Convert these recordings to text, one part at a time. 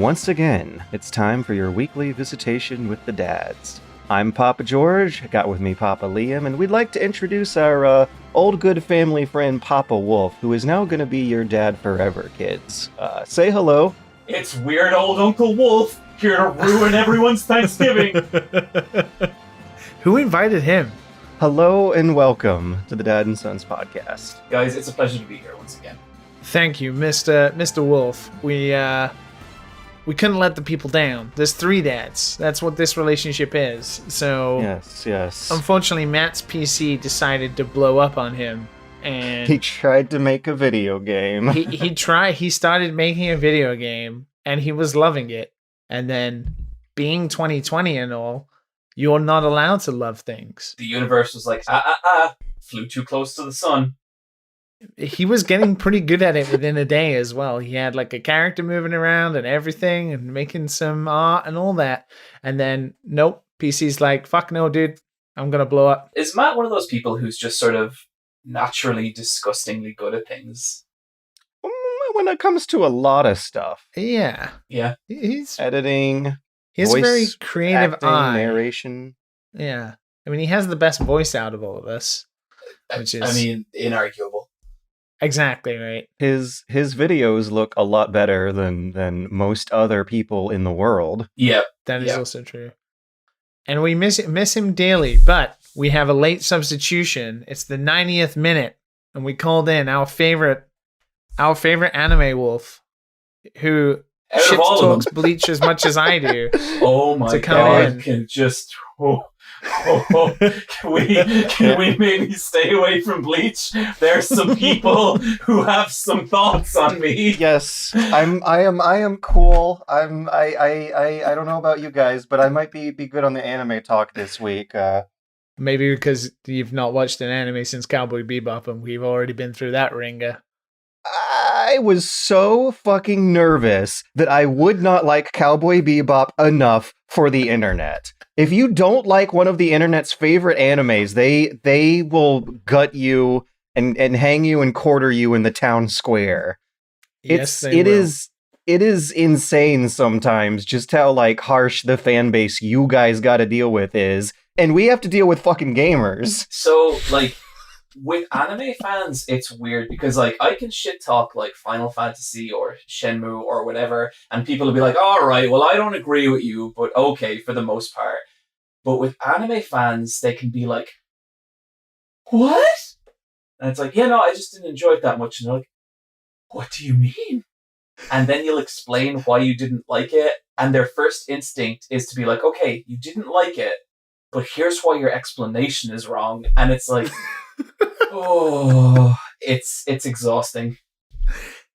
once again, it's time for your weekly visitation with the dads. I'm Papa George, got with me Papa Liam, and we'd like to introduce our old good family friend Papa Wolf, who is now going to be your dad forever, kids. Say hello. It's weird old Uncle Wolf, here to ruin everyone's Thanksgiving. Who invited him? Hello and welcome to the Dad and Sons podcast. Guys, it's a pleasure to be here once again. Thank you, Mr. Wolf. We couldn't let the people down. There's 3 dads. That's what this relationship is. So Yes. Unfortunately, Matt's PC decided to blow up on him, and He tried to make a video game. he started making a video game, and he was loving it. And then, being 2020 and all, you're not allowed to love things. The universe was like, flew too close to the sun. He was getting pretty good at it within a day as well. He had like a character moving around and everything and making some art and all that. And then, nope, PC's like, fuck no, dude, I'm going to blow up. Is Matt one of those people who's just sort of naturally disgustingly good at things? When it comes to a lot of stuff. Yeah. Yeah. He's Editing, he has a voice very creative acting, eye. narration. Yeah. I mean, he has the best voice out of all of us. Which is, I mean, inarguable. Exactly right. His videos look a lot better than most other people in the world. Yep. That is also true. And we miss him daily, but we have a late substitution. It's the 90th minute, and we called in our favorite anime wolf, who shit talks Bleach as much as I do. Oh my god! Can we maybe stay away from Bleach? There's some people who have some thoughts on me. Yes, I am cool. I don't know about you guys, but I might be good on the anime talk this week. Maybe because you've not watched an anime since Cowboy Bebop, and we've already been through that ringer. I was so fucking nervous that I would not like Cowboy Bebop enough for the internet. If you don't like one of the internet's favorite animes, they will gut you and hang you and quarter you in the town square. It is insane sometimes just how like harsh the fan base you guys got to deal with is, and we have to deal with fucking gamers. So like with anime fans, it's weird because like I can shit talk like Final Fantasy or Shenmue or whatever, and people will be like, all right, well, I don't agree with you, but okay, for the most part. But with anime fans, they can be like, what? And it's like, yeah, no, I just didn't enjoy it that much. And they're like, what do you mean? And then you'll explain why you didn't like it, and their first instinct is to be like, okay, you didn't like it, but here's why your explanation is wrong. And it's like, oh, it's exhausting.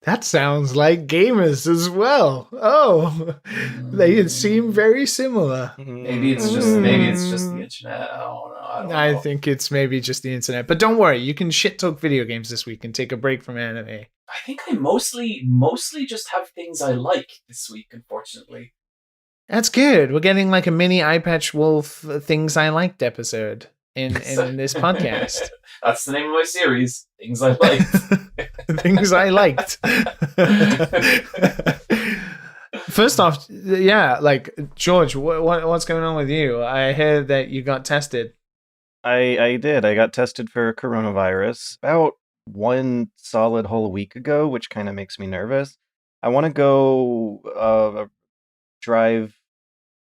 That sounds like gamers as well. Oh, they seem very similar. Maybe it's just the internet. I don't know. I think it's maybe just the internet. But don't worry, you can shit talk video games this week and take a break from anime. I think I mostly just have things I like this week, unfortunately. That's good. We're getting like a mini Eyepatch Wolf Things I Liked episode in this podcast. That's the name of my series. Things I Liked. Things I liked. First off, yeah, like George, what's going on with you? I heard that you got tested. I did. I got tested for coronavirus about one solid whole week ago, which kind of makes me nervous. I want to go drive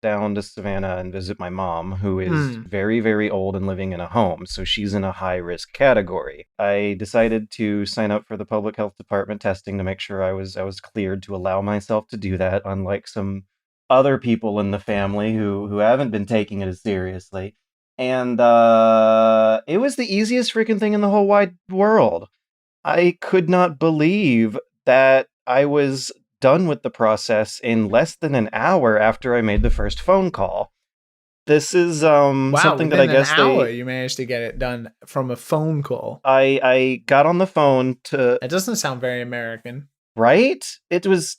down to Savannah and visit my mom, who is very, very old and living in a home, so she's in a high-risk category. I decided to sign up for the public health department testing to make sure I was cleared to allow myself to do that, unlike some other people in the family who haven't been taking it as seriously. And it was the easiest freaking thing in the whole wide world. I could not believe that I was done with the process in less than an hour after I made the first phone call. This is something that I guess an hour you managed to get it done from a phone call. I got on the phone to. It doesn't sound very American, right? It was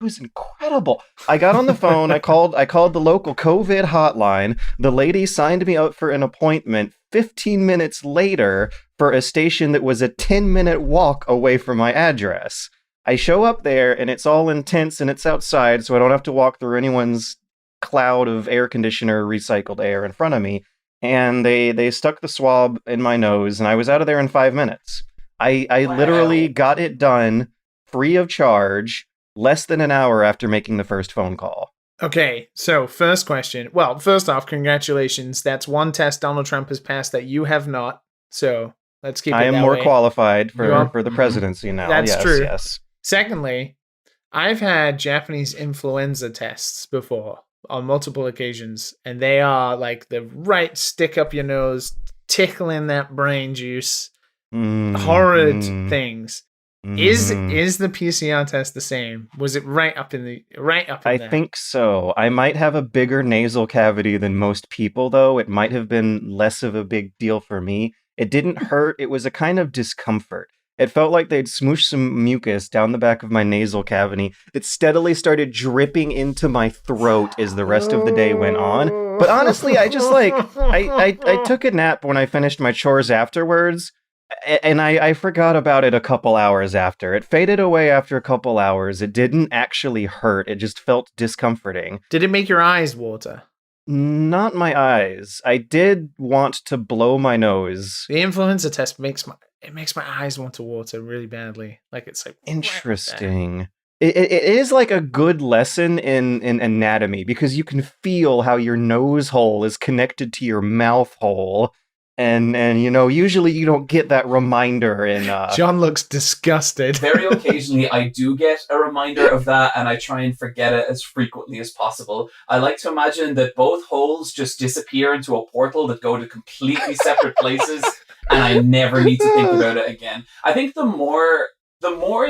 incredible. I got on the phone. I called the local COVID hotline. The lady signed me up for an appointment 15 minutes later for a station that was a 10-minute walk away from my address. I show up there and it's all intense and it's outside, so I don't have to walk through anyone's cloud of air conditioner recycled air in front of me. And they stuck the swab in my nose, and I was out of there in 5 minutes. I literally got it done free of charge, less than an hour after making the first phone call. Okay, so first question. Well, first off, congratulations. That's one test Donald Trump has passed that you have not. So let's keep it that way. I am more qualified for the presidency now. That's true. Yes. Secondly, I've had Japanese influenza tests before on multiple occasions, and they are like the right stick up your nose, tickling that brain juice, horrid things. Is the PCR test the same? Was it right up in there? I think so. I might have a bigger nasal cavity than most people, though. It might have been less of a big deal for me. It didn't hurt. It was a kind of discomfort. It felt like they'd smooshed some mucus down the back of my nasal cavity that steadily started dripping into my throat as the rest of the day went on. But honestly, I just I took a nap when I finished my chores afterwards, and I forgot about it a couple hours after. It faded away after a couple hours. It didn't actually hurt. It just felt discomforting. Did it make your eyes water? Not my eyes. I did want to blow my nose. The influenza test makes my eyes want to water really badly. Like it's like interesting. It is like a good lesson in anatomy, because you can feel how your nose hole is connected to your mouth hole. And you know, usually you don't get that reminder in John looks disgusted. Very occasionally I do get a reminder of that, and I try and forget it as frequently as possible. I like to imagine that both holes just disappear into a portal that go to completely separate places, and I never need to think about it again. I think the more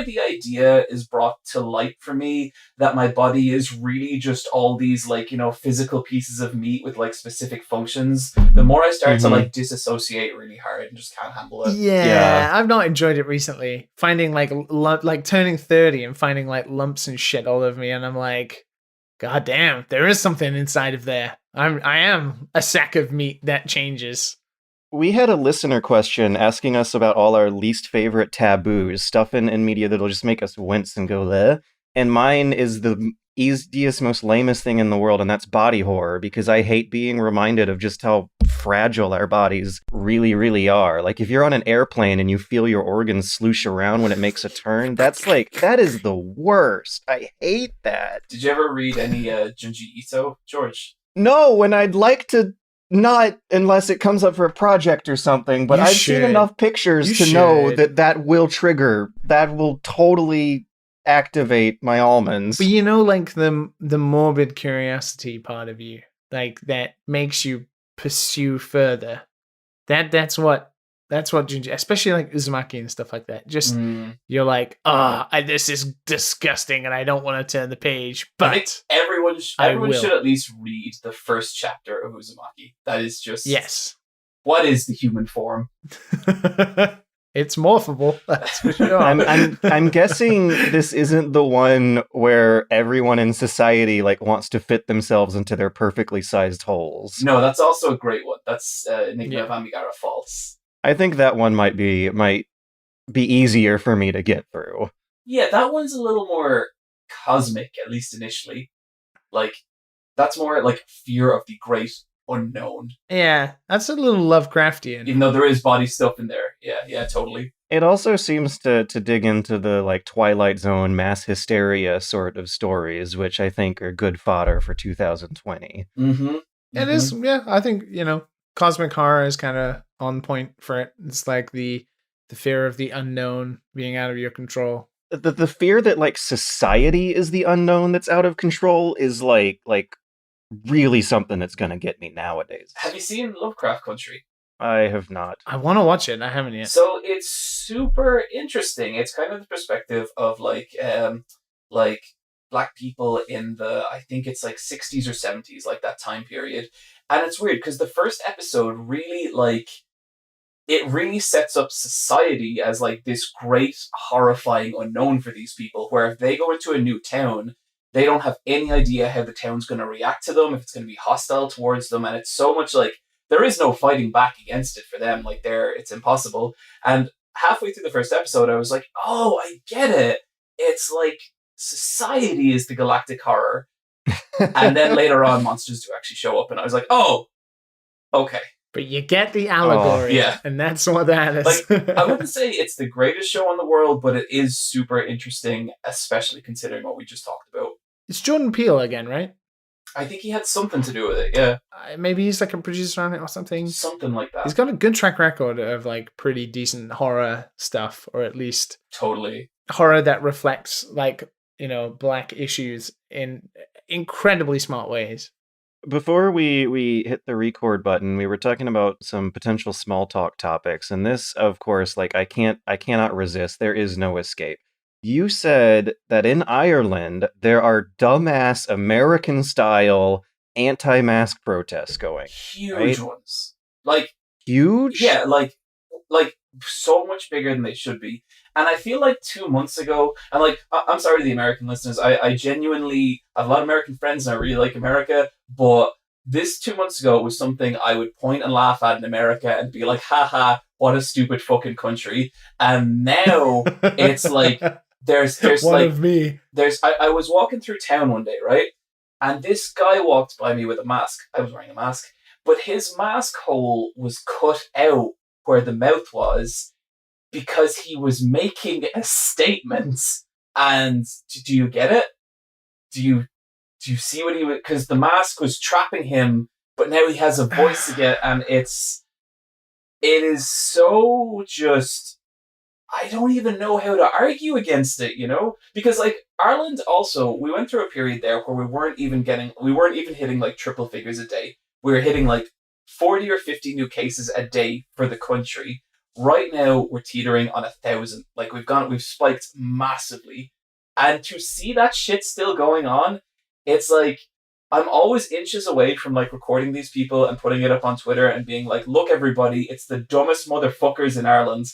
the idea is brought to light for me that my body is really just all these, like, you know, physical pieces of meat with like specific functions, the more I start to like disassociate really hard and just can't handle it. Yeah, I've not enjoyed it recently. Finding like turning 30 and finding like lumps and shit all over me, and I'm like, God damn, there is something inside of there. I am a sack of meat that changes. We had a listener question asking us about all our least favorite taboos, stuff in media that'll just make us wince and go, bleh. And mine is the easiest, most lamest thing in the world, and that's body horror, because I hate being reminded of just how fragile our bodies really, really are. Like, if you're on an airplane and you feel your organs sloosh around when it makes a turn, that is the worst. I hate that. Did you ever read any Junji Ito, George? No, and I'd like to not, unless it comes up for a project or something, but I've seen enough pictures to know that will trigger, that will totally activate my almonds. But you know, like the morbid curiosity part of you, like that makes you pursue further. That's what especially like Uzumaki and stuff like that. Just you're like, this is disgusting, and I don't want to turn the page. But I think everyone should at least read the first chapter of Uzumaki. That is just what is the human form? It's morphable. That's for sure. I'm guessing this isn't the one where everyone in society like wants to fit themselves into their perfectly sized holes. No, that's also a great one. That's Enigma of Amigara False. I think that one might be easier for me to get through. Yeah, that one's a little more cosmic, at least initially. Like, that's more like fear of the great unknown. Yeah, that's a little Lovecraftian. Even though there is body stuff in there. Yeah, totally. It also seems to dig into the like Twilight Zone mass hysteria sort of stories, which I think are good fodder for 2020. It is, yeah. I think, you know, cosmic horror is kind of on point for it. It's like the fear of the unknown being out of your control. The fear that like society is the unknown that's out of control is like really something that's gonna get me nowadays. Have you seen Lovecraft Country? I have not. I want to watch it. I haven't yet. So it's super interesting. It's kind of the perspective of like black people in the, I think it's like 60s or 70s, like that time period. And it's weird because the first episode really it really sets up society as like this great, horrifying unknown for these people, where if they go into a new town, they don't have any idea how the town's going to react to them, if it's going to be hostile towards them. And it's so much like there is no fighting back against it for them. Like it's impossible. And halfway through the first episode, I was like, oh, I get it. it's like society is the galactic horror. And then later on, monsters do actually show up, and I was like, oh, okay. But you get the allegory, yeah. and that's what that is. Like, I wouldn't say it's the greatest show in the world, but it is super interesting, especially considering what we just talked about. It's Jordan Peele again, right? I think he had something to do with it, yeah. Maybe he's like a producer on it or something. Something like that. He's got a good track record of like pretty decent horror stuff, or at least totally horror that reflects like, you know, black issues in incredibly smart ways. Before we hit the record button, we were talking about some potential small talk topics, and this, of course, like I cannot resist. There is no escape. You said that in Ireland there are dumbass American-style anti-mask protests going. Huge ones. Like huge? Yeah, like so much bigger than they should be. And I feel like 2 months ago, and like, I'm sorry to the American listeners, I genuinely have a lot of American friends and I really like America, but this 2 months ago was something I would point and laugh at in America and be like, haha, what a stupid fucking country. And now it's like, there's one like, of me. I was walking through town one day, right? And this guy walked by me with a mask. I was wearing a mask, but his mask hole was cut out where the mouth was, because he was making a statement. And do you get it? Do you see what he was? Because the mask was trapping him, but now he has a voice again, and it is so just. I don't even know how to argue against it, you know? Because like Ireland also, we went through a period there where we weren't even hitting like triple figures a day. We were hitting like 40 or 50 new cases a day for the country. Right now, we're teetering on 1,000. Like, we've spiked massively. And to see that shit still going on, it's like, I'm always inches away from, like, recording these people and putting it up on Twitter and being like, look, everybody, it's the dumbest motherfuckers in Ireland.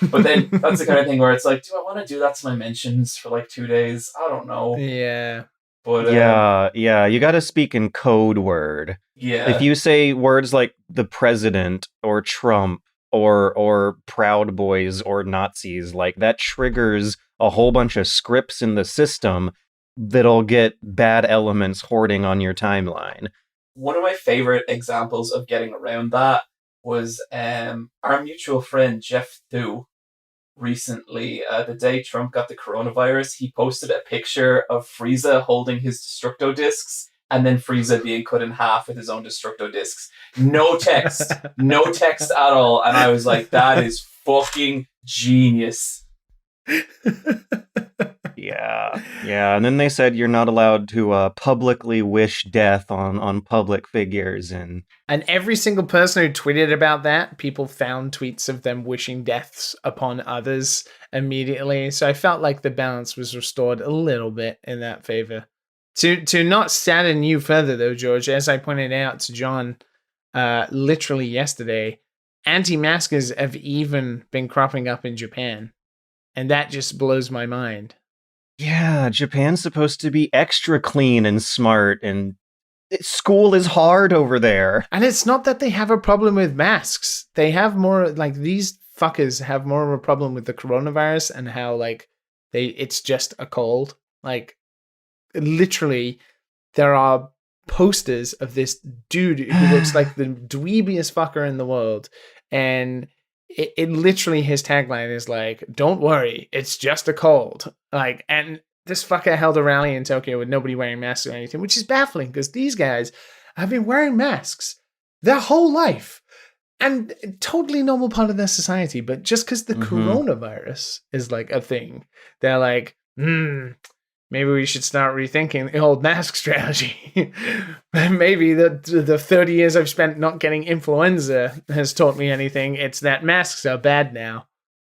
But then, that's the kind of thing where it's like, do I want to do that to my mentions for, like, 2 days? I don't know. Yeah. But yeah, you got to speak in code word. Yeah. If you say words like the president or Trump or Proud Boys or Nazis, like that triggers a whole bunch of scripts in the system that'll get bad elements hoarding on your timeline. One of my favorite examples of getting around that was our mutual friend Jeff Thu. Recently, the day Trump got the coronavirus, he posted a picture of Frieza holding his Destructo discs, and then Frieza being cut in half with his own Destructo discs. No text at all. And I was like, that is fucking genius. Yeah. And then they said you're not allowed to publicly wish death on public figures. And every single person who tweeted about that, people found tweets of them wishing deaths upon others immediately. So I felt like the balance was restored a little bit in that favor. To not sadden you further, though, George, as I pointed out to John literally yesterday, anti-maskers have even been cropping up in Japan. And that just blows my mind. Yeah, Japan's supposed to be extra clean and smart, and school is hard over there. And it's not that they have a problem with masks. They have more, like, these fuckers have more of a problem with the coronavirus and how, like, it's just a cold. Like, literally, there are posters of this dude who looks like the dweebiest fucker in the world, and it literally, his tagline is like, don't worry, it's just a cold. Like, and this fucker held a rally in Tokyo with nobody wearing masks or anything, which is baffling because these guys have been wearing masks their whole life and totally normal part of their society. But just because the coronavirus is like a thing, they're like, maybe we should start rethinking the old mask strategy. Maybe the 30 years I've spent not getting influenza has taught me anything. It's that masks are bad now.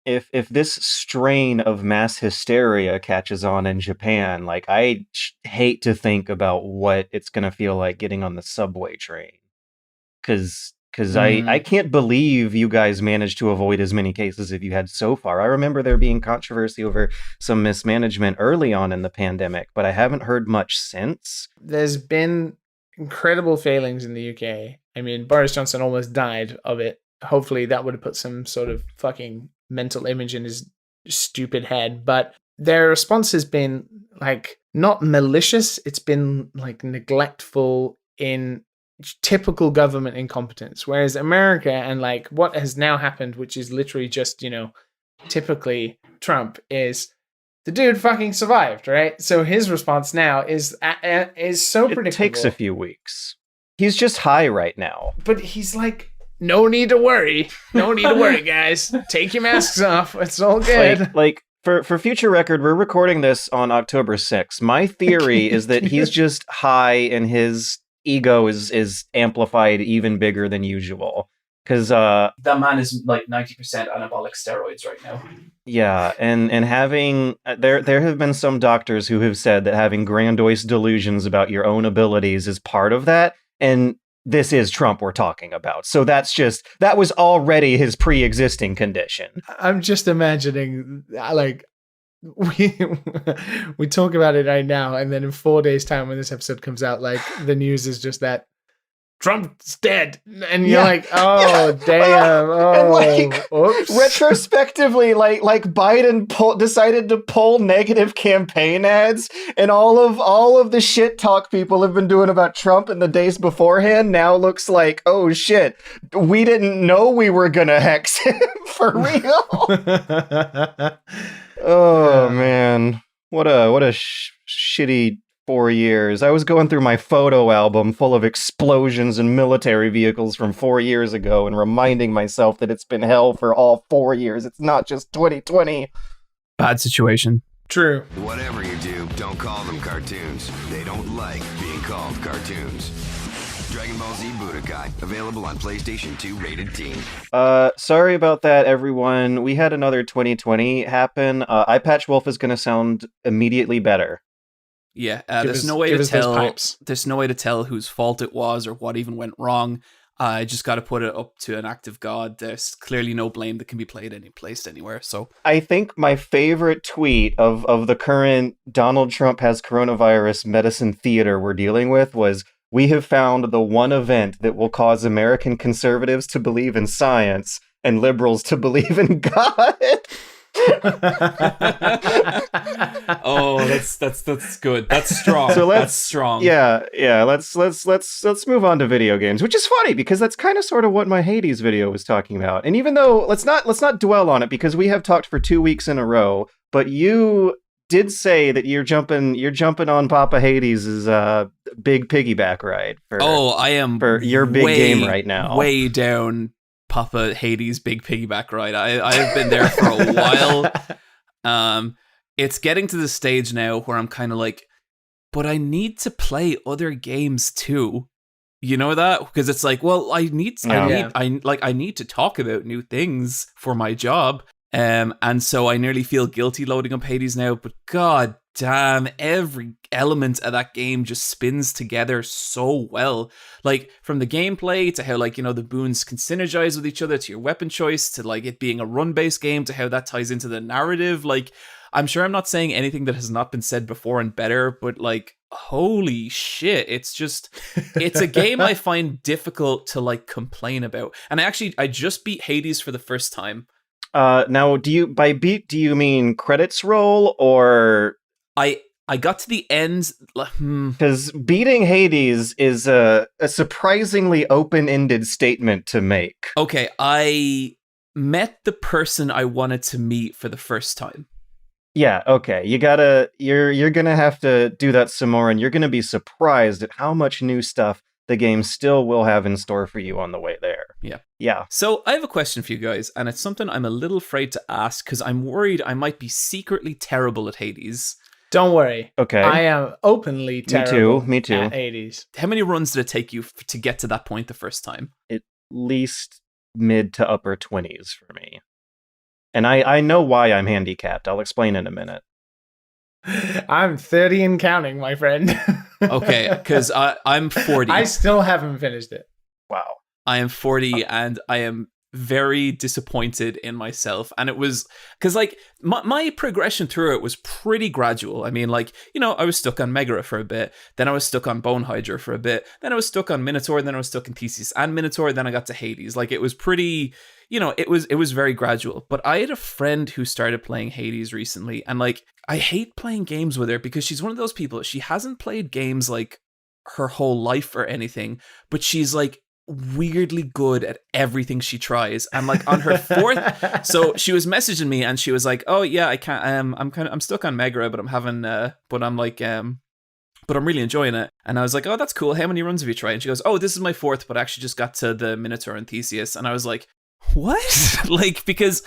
If this strain of mass hysteria catches on in Japan, like, I hate to think about what it's going to feel like getting on the subway train. Because I can't believe you guys managed to avoid as many cases as you had so far. I remember there being controversy over some mismanagement early on in the pandemic, but I haven't heard much since. There's been incredible failings in the UK. I mean, Boris Johnson almost died of it. Hopefully that would have put some sort of fucking mental image in his stupid head. But their response has been like not malicious, it's been like neglectful in typical government incompetence. Whereas America and like what has now happened, which is literally just, typically Trump, is the dude fucking survived, right? So his response now is so predictable. It takes a few weeks. He's just high right now. But he's like, no need to worry. No need to worry, guys. Take your masks off. It's all good. Like for future record, we're recording this on October 6th. My theory is that he's just high and his ego is amplified even bigger than usual. Because that man is like 90% anabolic steroids right now. Yeah, and having there have been some doctors who have said that having grandiose delusions about your own abilities is part of that, and this is Trump we're talking about. So that was already his pre-existing condition. I'm just imagining like we talk about it right now, and then in 4 days' time when this episode comes out, like the news is just that Trump's dead, and you're like, oh damn, oh, and oops. Retrospectively, like Biden decided to pull negative campaign ads, and all of the shit talk people have been doing about Trump in the days beforehand now looks like, oh shit, we didn't know we were gonna hex him for real. Oh man, what a shitty 4 years. I was going through my photo album full of explosions and military vehicles from 4 years ago and reminding myself that it's been hell for all 4 years. It's not just 2020. Bad situation. True. Whatever you do, don't call them cartoons. They don't like being called cartoons. Dragon Ball Z Budokai, available on PlayStation 2 rated teen. Sorry about that, everyone. We had another 2020 happen. Eyepatch Wolf is going to sound immediately better. Yeah, there's no way to tell whose fault it was or what even went wrong. I just got to put it up to an act of God. There's clearly no blame that can be played any place anywhere. So I think my favorite tweet of the current Donald Trump has coronavirus medicine theater we're dealing with was, "We have found the one event that will cause American conservatives to believe in science and liberals to believe in God." Oh, that's good. That's strong. So that's strong. Yeah. Let's move on to video games, which is funny because that's kind of sort of what my Hades video was talking about. And even though let's not dwell on it because we have talked for 2 weeks in a row, but you did say that you're jumping on Papa Hades' big piggyback ride. I am for your big game right now. Way down Papa Hades' big piggyback ride. I've been there for a while. It's getting to the stage now where I'm kind of like, but I need to play other games too. You know that? Because it's like, well, I need to talk about new things for my job. And so I nearly feel guilty loading up Hades now, but god damn, every element of that game just spins together so well. Like from the gameplay to how the boons can synergize with each other, to your weapon choice, to like it being a run-based game, to how that ties into the narrative. Like, I'm sure I'm not saying anything that has not been said before and better, but like, holy shit, it's a game I find difficult to like complain about. And I just beat Hades for the first time. Now, do you mean credits roll or... I got to the end... Because beating Hades is a surprisingly open-ended statement to make. Okay, I met the person I wanted to meet for the first time. Yeah, okay. You're gonna have to do that some more, and you're gonna be surprised at how much new stuff the game still will have in store for you on the way there. Yeah. So I have a question for you guys, and it's something I'm a little afraid to ask because I'm worried I might be secretly terrible at Hades. Don't worry. Okay. I am openly terrible. Me too. At Hades. How many runs did it take you to get to that point the first time? At least mid to upper 20s for me. And I know why I'm handicapped. I'll explain in a minute. I'm 30 and counting, my friend. Okay, because I'm 40. I still haven't finished it. Wow. I am 40 and I am very disappointed in myself. And it was because like my progression through it was pretty gradual. I mean, like, you know, I was stuck on Megara for a bit, then I was stuck on Bone Hydra for a bit, then I was stuck on Minotaur, then I was stuck in Theseus and Minotaur, then I got to Hades. Like, it was pretty, you know, it was very gradual. But I had a friend who started playing Hades recently, and like, I hate playing games with her because she's one of those people, she hasn't played games like her whole life or anything, but she's like weirdly good at everything she tries. And like on her fourth, so she was messaging me and she was like, "Oh yeah, I can't. I'm stuck on Megara, but I'm having, but I'm like, but I'm really enjoying it." And I was like, "Oh, that's cool. How many runs have you tried?" And she goes, "Oh, this is my fourth, but I actually just got to the Minotaur and Theseus." And I was like, "What?" Like, because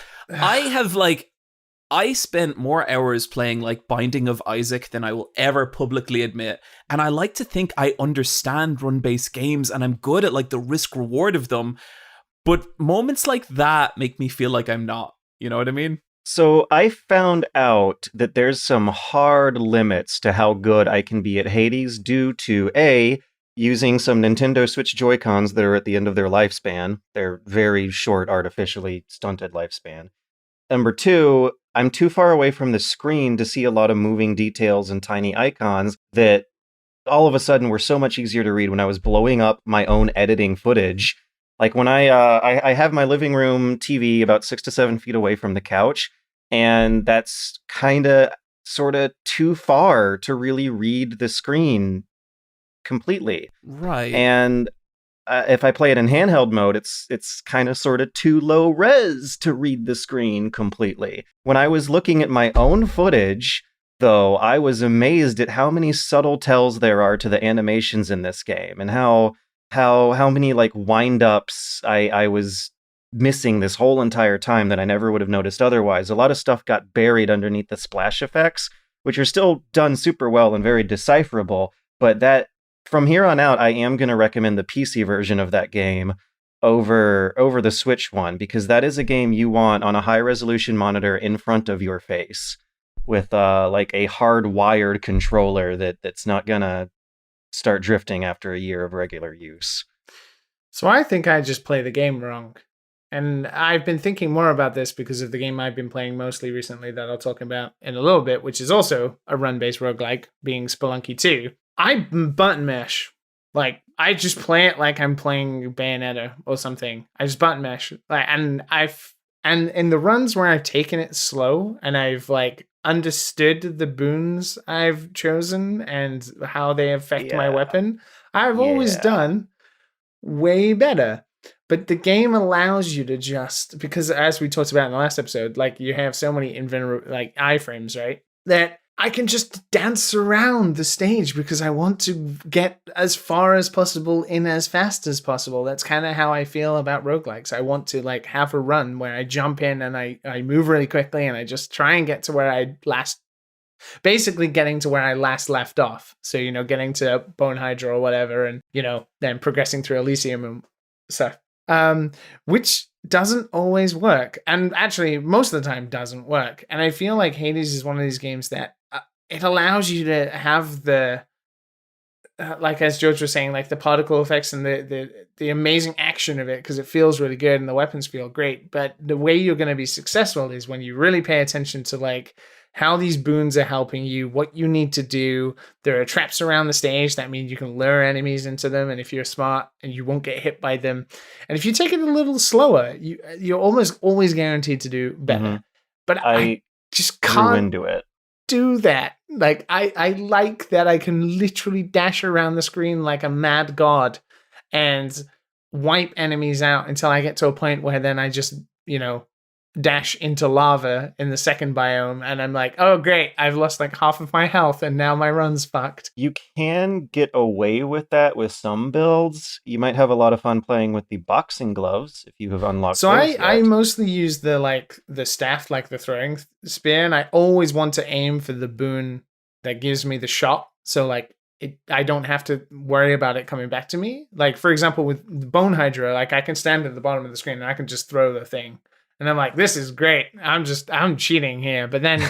I spent more hours playing like Binding of Isaac than I will ever publicly admit. And I like to think I understand run-based games and I'm good at like the risk-reward of them. But moments like that make me feel like I'm not. You know what I mean? So I found out that there's some hard limits to how good I can be at Hades due to A, using some Nintendo Switch Joy-Cons that are at the end of their lifespan. They're very short, artificially stunted lifespan. Number two, I'm too far away from the screen to see a lot of moving details and tiny icons that all of a sudden were so much easier to read when I was blowing up my own editing footage. Like when I have my living room TV about 6 to 7 feet away from the couch, and that's kind of sort of too far to really read the screen completely. Right. And if I play it in handheld mode, it's kind of sort of too low res to read the screen completely. When I was looking at my own footage, though, I was amazed at how many subtle tells there are to the animations in this game, and how many like wind-ups I was missing this whole entire time that I never would have noticed otherwise. A lot of stuff got buried underneath the splash effects, which are still done super well and very decipherable, but that from here on out, I am going to recommend the PC version of that game over the Switch one, because that is a game you want on a high-resolution monitor in front of your face with like a hard-wired controller that's not going to start drifting after a year of regular use. So I think I just play the game wrong. And I've been thinking more about this because of the game I've been playing mostly recently that I'll talk about in a little bit, which is also a run-based roguelike, being Spelunky 2. I button mash. Like, I just play it like I'm playing Bayonetta or something. I just button mash. Like, and in the runs where I've taken it slow and I've like understood the boons I've chosen and how they affect my weapon, I've always done way better. But the game allows you to just, because as we talked about in the last episode, like you have so many like iframes, right? That I can just dance around the stage because I want to get as far as possible in as fast as possible. That's kind of how I feel about roguelikes. I want to like have a run where I jump in and I move really quickly and I just try and get to where I basically getting to where I last left off. So, you know, getting to Bone Hydra or whatever, and, you know, then progressing through Elysium and stuff. Which doesn't always work, and actually most of the time doesn't work. And I feel like Hades is one of these games that it allows you to have the like, as George was saying, like the particle effects and the amazing action of it, because it feels really good and the weapons feel great. But the way you're going to be successful is when you really pay attention to like how these boons are helping you, what you need to do. There are traps around the stage. That means you can lure enemies into them, and if you're smart, and you won't get hit by them. And if you take it a little slower, you're almost always guaranteed to do better. Mm-hmm. But I just can't into it. Do that. Like I like that I can literally dash around the screen like a mad god and wipe enemies out until I get to a point where then I just, you know, dash into lava in the second biome, and I'm like, oh great, I've lost like half of my health and now my run's fucked. You can get away with that with some builds. You might have a lot of fun playing with the boxing gloves if you have unlocked so those I mostly use the staff, like the throwing spear, and I always want to aim for the boon that gives me the shot, so like I don't have to worry about it coming back to me. Like for example with the Bone Hydra, like I can stand at the bottom of the screen and I can just throw the thing. And I'm like, this is great. I'm cheating here. But then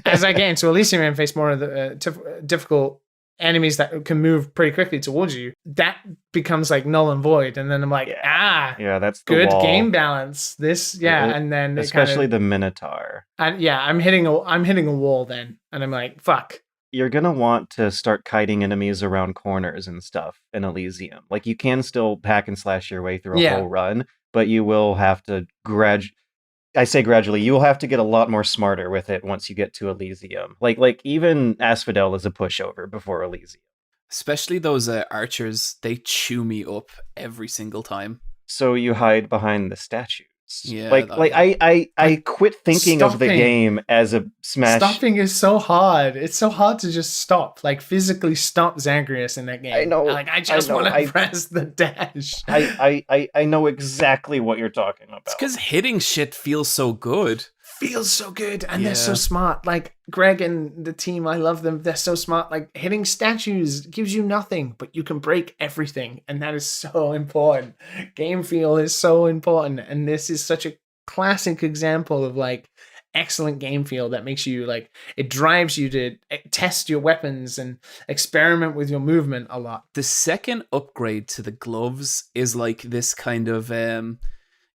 as I get into Elysium and face more of the difficult enemies that can move pretty quickly towards you, that becomes like null and void. And then I'm like, Yeah, that's the good wall. game balance. This, and then especially the Minotaur. And I'm hitting a wall then, and I'm like, fuck. You're gonna want to start kiting enemies around corners and stuff in Elysium. Like, you can still hack and slash your way through a whole run, but you will have to gradually, you will have to get a lot more smarter with it once you get to Elysium. Like even Asphodel is a pushover before Elysium. Especially those archers, they chew me up every single time. So you hide behind the statues. Yeah, I quit thinking of the game as a smash. Stopping is so hard. It's so hard to just stop, like physically stop Zagreus in that game. I know. Like, I just want to press the dash. I know exactly what you're talking about. It's because hitting shit feels so good. Feels so good, and they're so smart. Like Greg and the team, I love them. They're so smart. Like, hitting statues gives you nothing, but you can break everything, and that is so important. Game feel is so important, and this is such a classic example of like excellent game feel that makes you like, it drives you to test your weapons and experiment with your movement a lot. The second upgrade to the gloves is like this kind of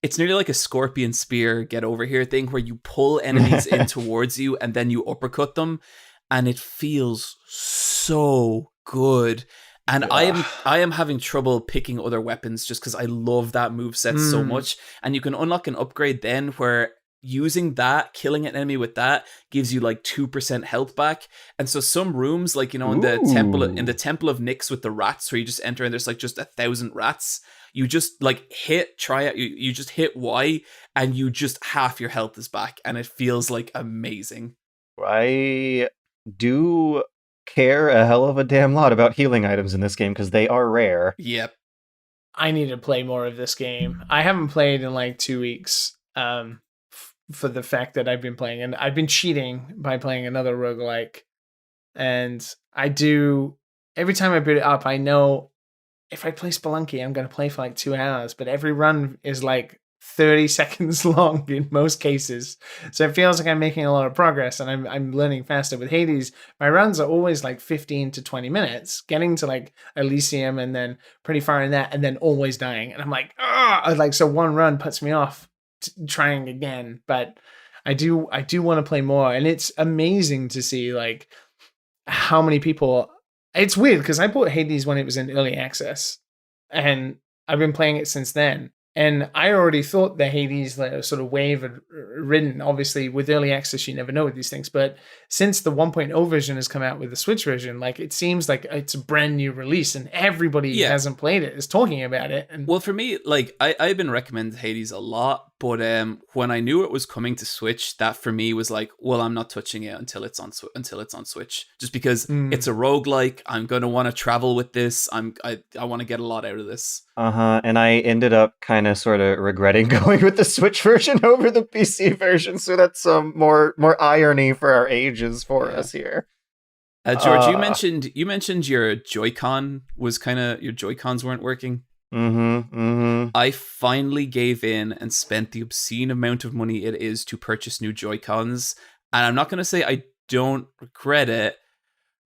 it's nearly like a scorpion spear get over here thing where you pull enemies in towards you and then you uppercut them, and it feels so good. And I am having trouble picking other weapons just because I love that moveset so much. And you can unlock an upgrade then where using that, killing an enemy with that, gives you like 2% health back. And so some rooms, like, you know, in the temple of Nyx with the rats, where you just enter and there's like just 1,000 rats. You just like you just hit Y and you just half your health is back, and it feels like amazing. I do care a hell of a damn lot about healing items in this game because they are rare. Yep. I need to play more of this game. I haven't played in like 2 weeks for the fact that I've been playing, and I've been cheating by playing another roguelike. And I do, every time I boot it up, I know if I play Spelunky, I'm going to play for like 2 hours, but every run is like 30 seconds long in most cases. So it feels like I'm making a lot of progress, and I'm learning faster. With Hades, my runs are always like 15 to 20 minutes, getting to like Elysium and then pretty far in that, and then always dying. And I'm like, like, so one run puts me off trying again. But I do want to play more, and it's amazing to see like how many people. It's weird because I bought Hades when it was in early access, and I've been playing it since then. And I already thought the Hades sort of wave had ridden. Obviously, with early access, you never know with these things. But since the 1.0 version has come out with the Switch version, like, it seems like it's a brand new release, and everybody who hasn't played it is talking about it. And well, for me, like, I've been recommending Hades a lot, but when I knew it was coming to Switch, that for me was like, well, I'm not touching it until it's on Switch, just because it's a roguelike. I'm gonna want to travel with this. I want to get a lot out of this. And I ended up kind of sort of regretting going with the Switch version over the PC version, so that's some more irony for our ages for us here. George, you mentioned your Joy-Con was your Joy-Cons weren't working. I finally gave in and spent the obscene amount of money it is to purchase new Joy-Cons, and I'm not going to say I don't regret it,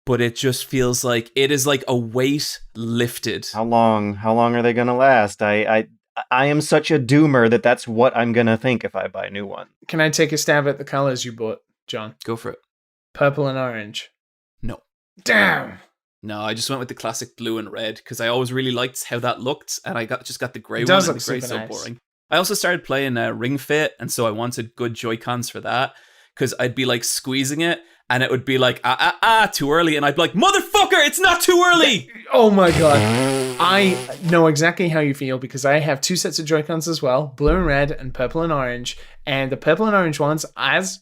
but it just feels like it is like a weight lifted. How long are they going to last? I am such a doomer that's what I'm going to think if I buy a new one. Can I take a stab at the colors you bought, John? Go for it. Purple and orange. No. Damn. No, I just went with the classic blue and red because I always really liked how that looked, and I just got the grey one. Does and look the grey's super so nice. boring. I also started playing RingFit, and so I wanted good Joy-Cons for that because I'd be like squeezing it, and it would be like too early, and I'd be like, motherfucker, it's not too early. Oh my god. I know exactly how you feel because I have 2 sets of Joy-Cons as well, blue and red and purple and orange, and the purple and orange ones, as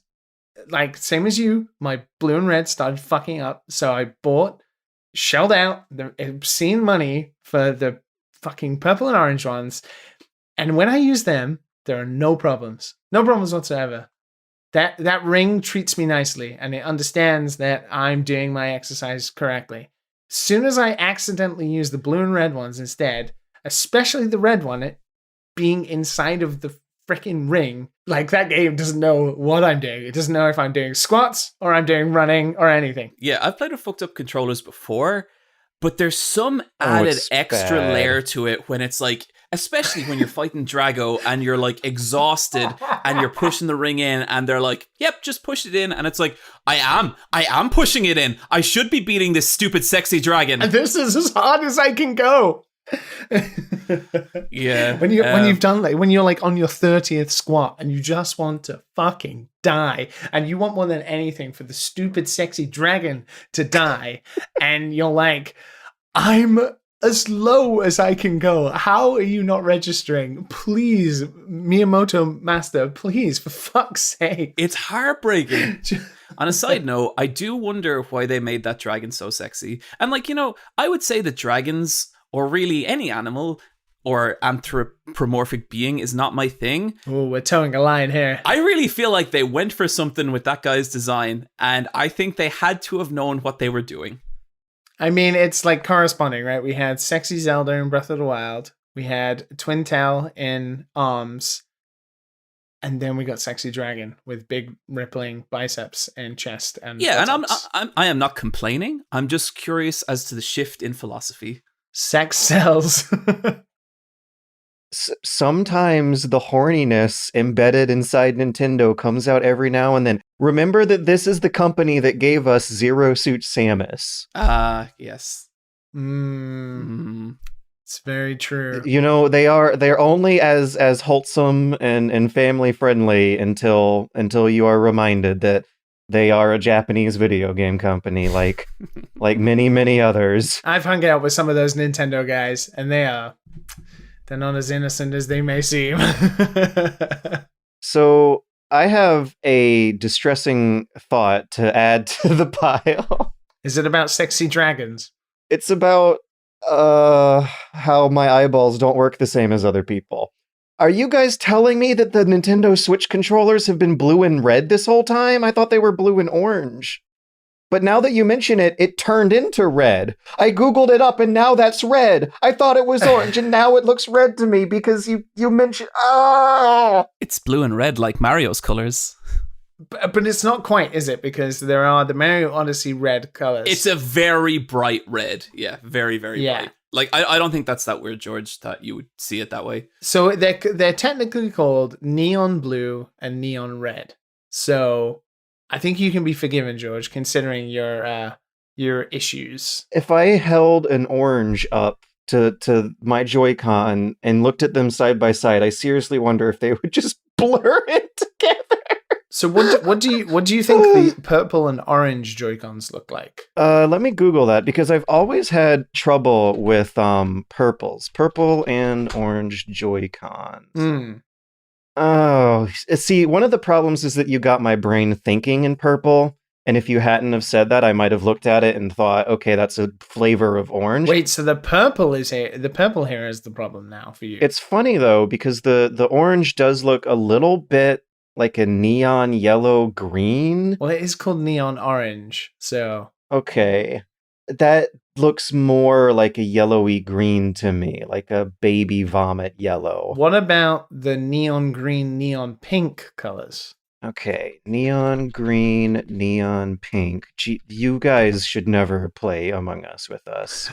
like same as you, my blue and red started fucking up, so I shelled out the obscene money for the fucking purple and orange ones, and when I use them, there are no problems whatsoever. That ring treats me nicely, and it understands that I'm doing my exercise correctly. As soon as I accidentally use the blue and red ones instead, especially the red one, it being inside of the freaking ring. Like, that game doesn't know what I'm doing. It doesn't know if I'm doing squats or I'm doing running or anything. Yeah, I've played with fucked up controllers before, but there's some Oh, added it's extra bad. layer to it when it's like, especially when you're fighting Drago and you're like exhausted and you're pushing the ring in and they're like, yep, just push it in. And it's like, I am pushing it in. I should be beating this stupid sexy dragon. And this is as hard as I can go. Yeah. When you've done like when you're like on your 30th squat and you just want to fucking die and you want more than anything for the stupid sexy dragon to die and you're like, I'm as low as I can go. How are you not registering? Please, Miyamoto Master, please, for fuck's sake. It's heartbreaking. On a side note, I do wonder why they made that dragon so sexy. And like, I would say that dragons, or really any animal or anthropomorphic being, is not my thing. Oh, we're towing a line here. I really feel like they went for something with that guy's design, and I think they had to have known what they were doing. I mean, it's like corresponding, right? We had Sexy Zelda in Breath of the Wild. We had Twin Tail in Arms. And then we got Sexy Dragon with big rippling biceps and chest and buttocks. And I am not complaining. I'm just curious as to the shift in philosophy. Sex sells. Sometimes the horniness embedded inside Nintendo comes out every now and then. Remember that this is the company that gave us Zero Suit Samus. Yes. It's very true. They're only as wholesome and family friendly until you are reminded that they are a Japanese video game company like many, many others. I've hung out with some of those Nintendo guys, and they're not as innocent as they may seem. So I have a distressing thought to add to the pile. Is it about sexy dragons? It's about how my eyeballs don't work the same as other people. Are you guys telling me that the Nintendo Switch controllers have been blue and red this whole time? I thought they were blue and orange. But now that you mention it, it turned into red. I googled it up and now that's red. I thought it was orange and now it looks red to me because you mentioned... Ah! It's blue and red like Mario's colors. But it's not quite, is it? Because there are the Mario Odyssey red colors. It's a very bright red. Yeah, very, very bright. Like, I don't think that's that weird, George, that you would see it that way. So they're technically called neon blue and neon red. So I think you can be forgiven, George, considering your issues. If I held an orange up to my Joy-Con and looked at them side by side, I seriously wonder if they would just blur it together. So what do you think the purple and orange Joy-Cons look like? Let me Google that because I've always had trouble with purple and orange Joy-Cons. Oh, see, one of the problems is that you got my brain thinking in purple, and if you hadn't have said that, I might have looked at it and thought, okay, that's a flavor of orange. Wait, so the purple here is the problem now for you. It's funny though because the orange does look a little bit like a neon yellow green. Well, it is called neon orange, so... Okay. That looks more like a yellowy green to me, like a baby vomit yellow. What about the neon green, neon pink colors? Okay, neon green, neon pink. Gee, you guys should never play Among Us with us.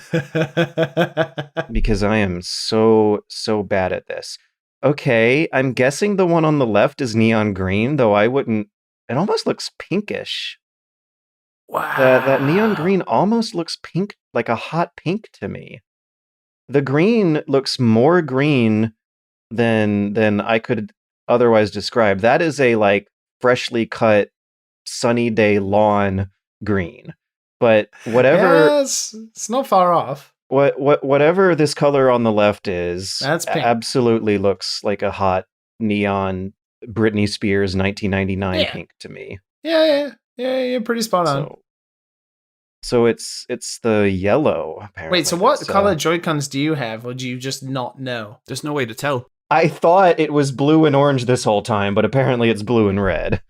Because I am so bad at this. Okay, I'm guessing the one on the left is neon green, though I wouldn't... It almost looks pinkish. Wow. That neon green almost looks pink, like a hot pink to me. The green looks more green than I could otherwise describe. That is a, like, freshly cut, sunny day lawn green. But whatever... Yes, it's not far off. Whatever this color on the left is, that's pink. Absolutely looks like a hot neon Britney Spears 1999 pink to me. Yeah, you're pretty spot on. So it's the yellow, apparently. Wait, so what color Joy-Cons do you have, or do you just not know? There's no way to tell. I thought it was blue and orange this whole time, but apparently it's blue and red.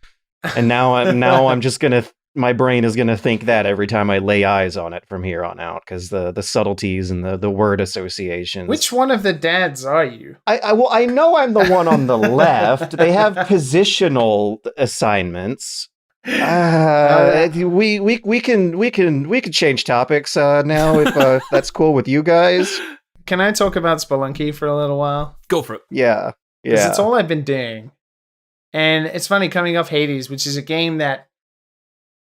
And now I'm just gonna my brain is going to think that every time I lay eyes on it from here on out, because the subtleties and the word associations. Which one of the dads are you? I know I'm the one on the left. They have positional assignments. We can change topics now if that's cool with you guys. Can I talk about Spelunky for a little while? Go for it. Yeah. Because it's all I've been doing. And it's funny, coming off Hades, which is a game that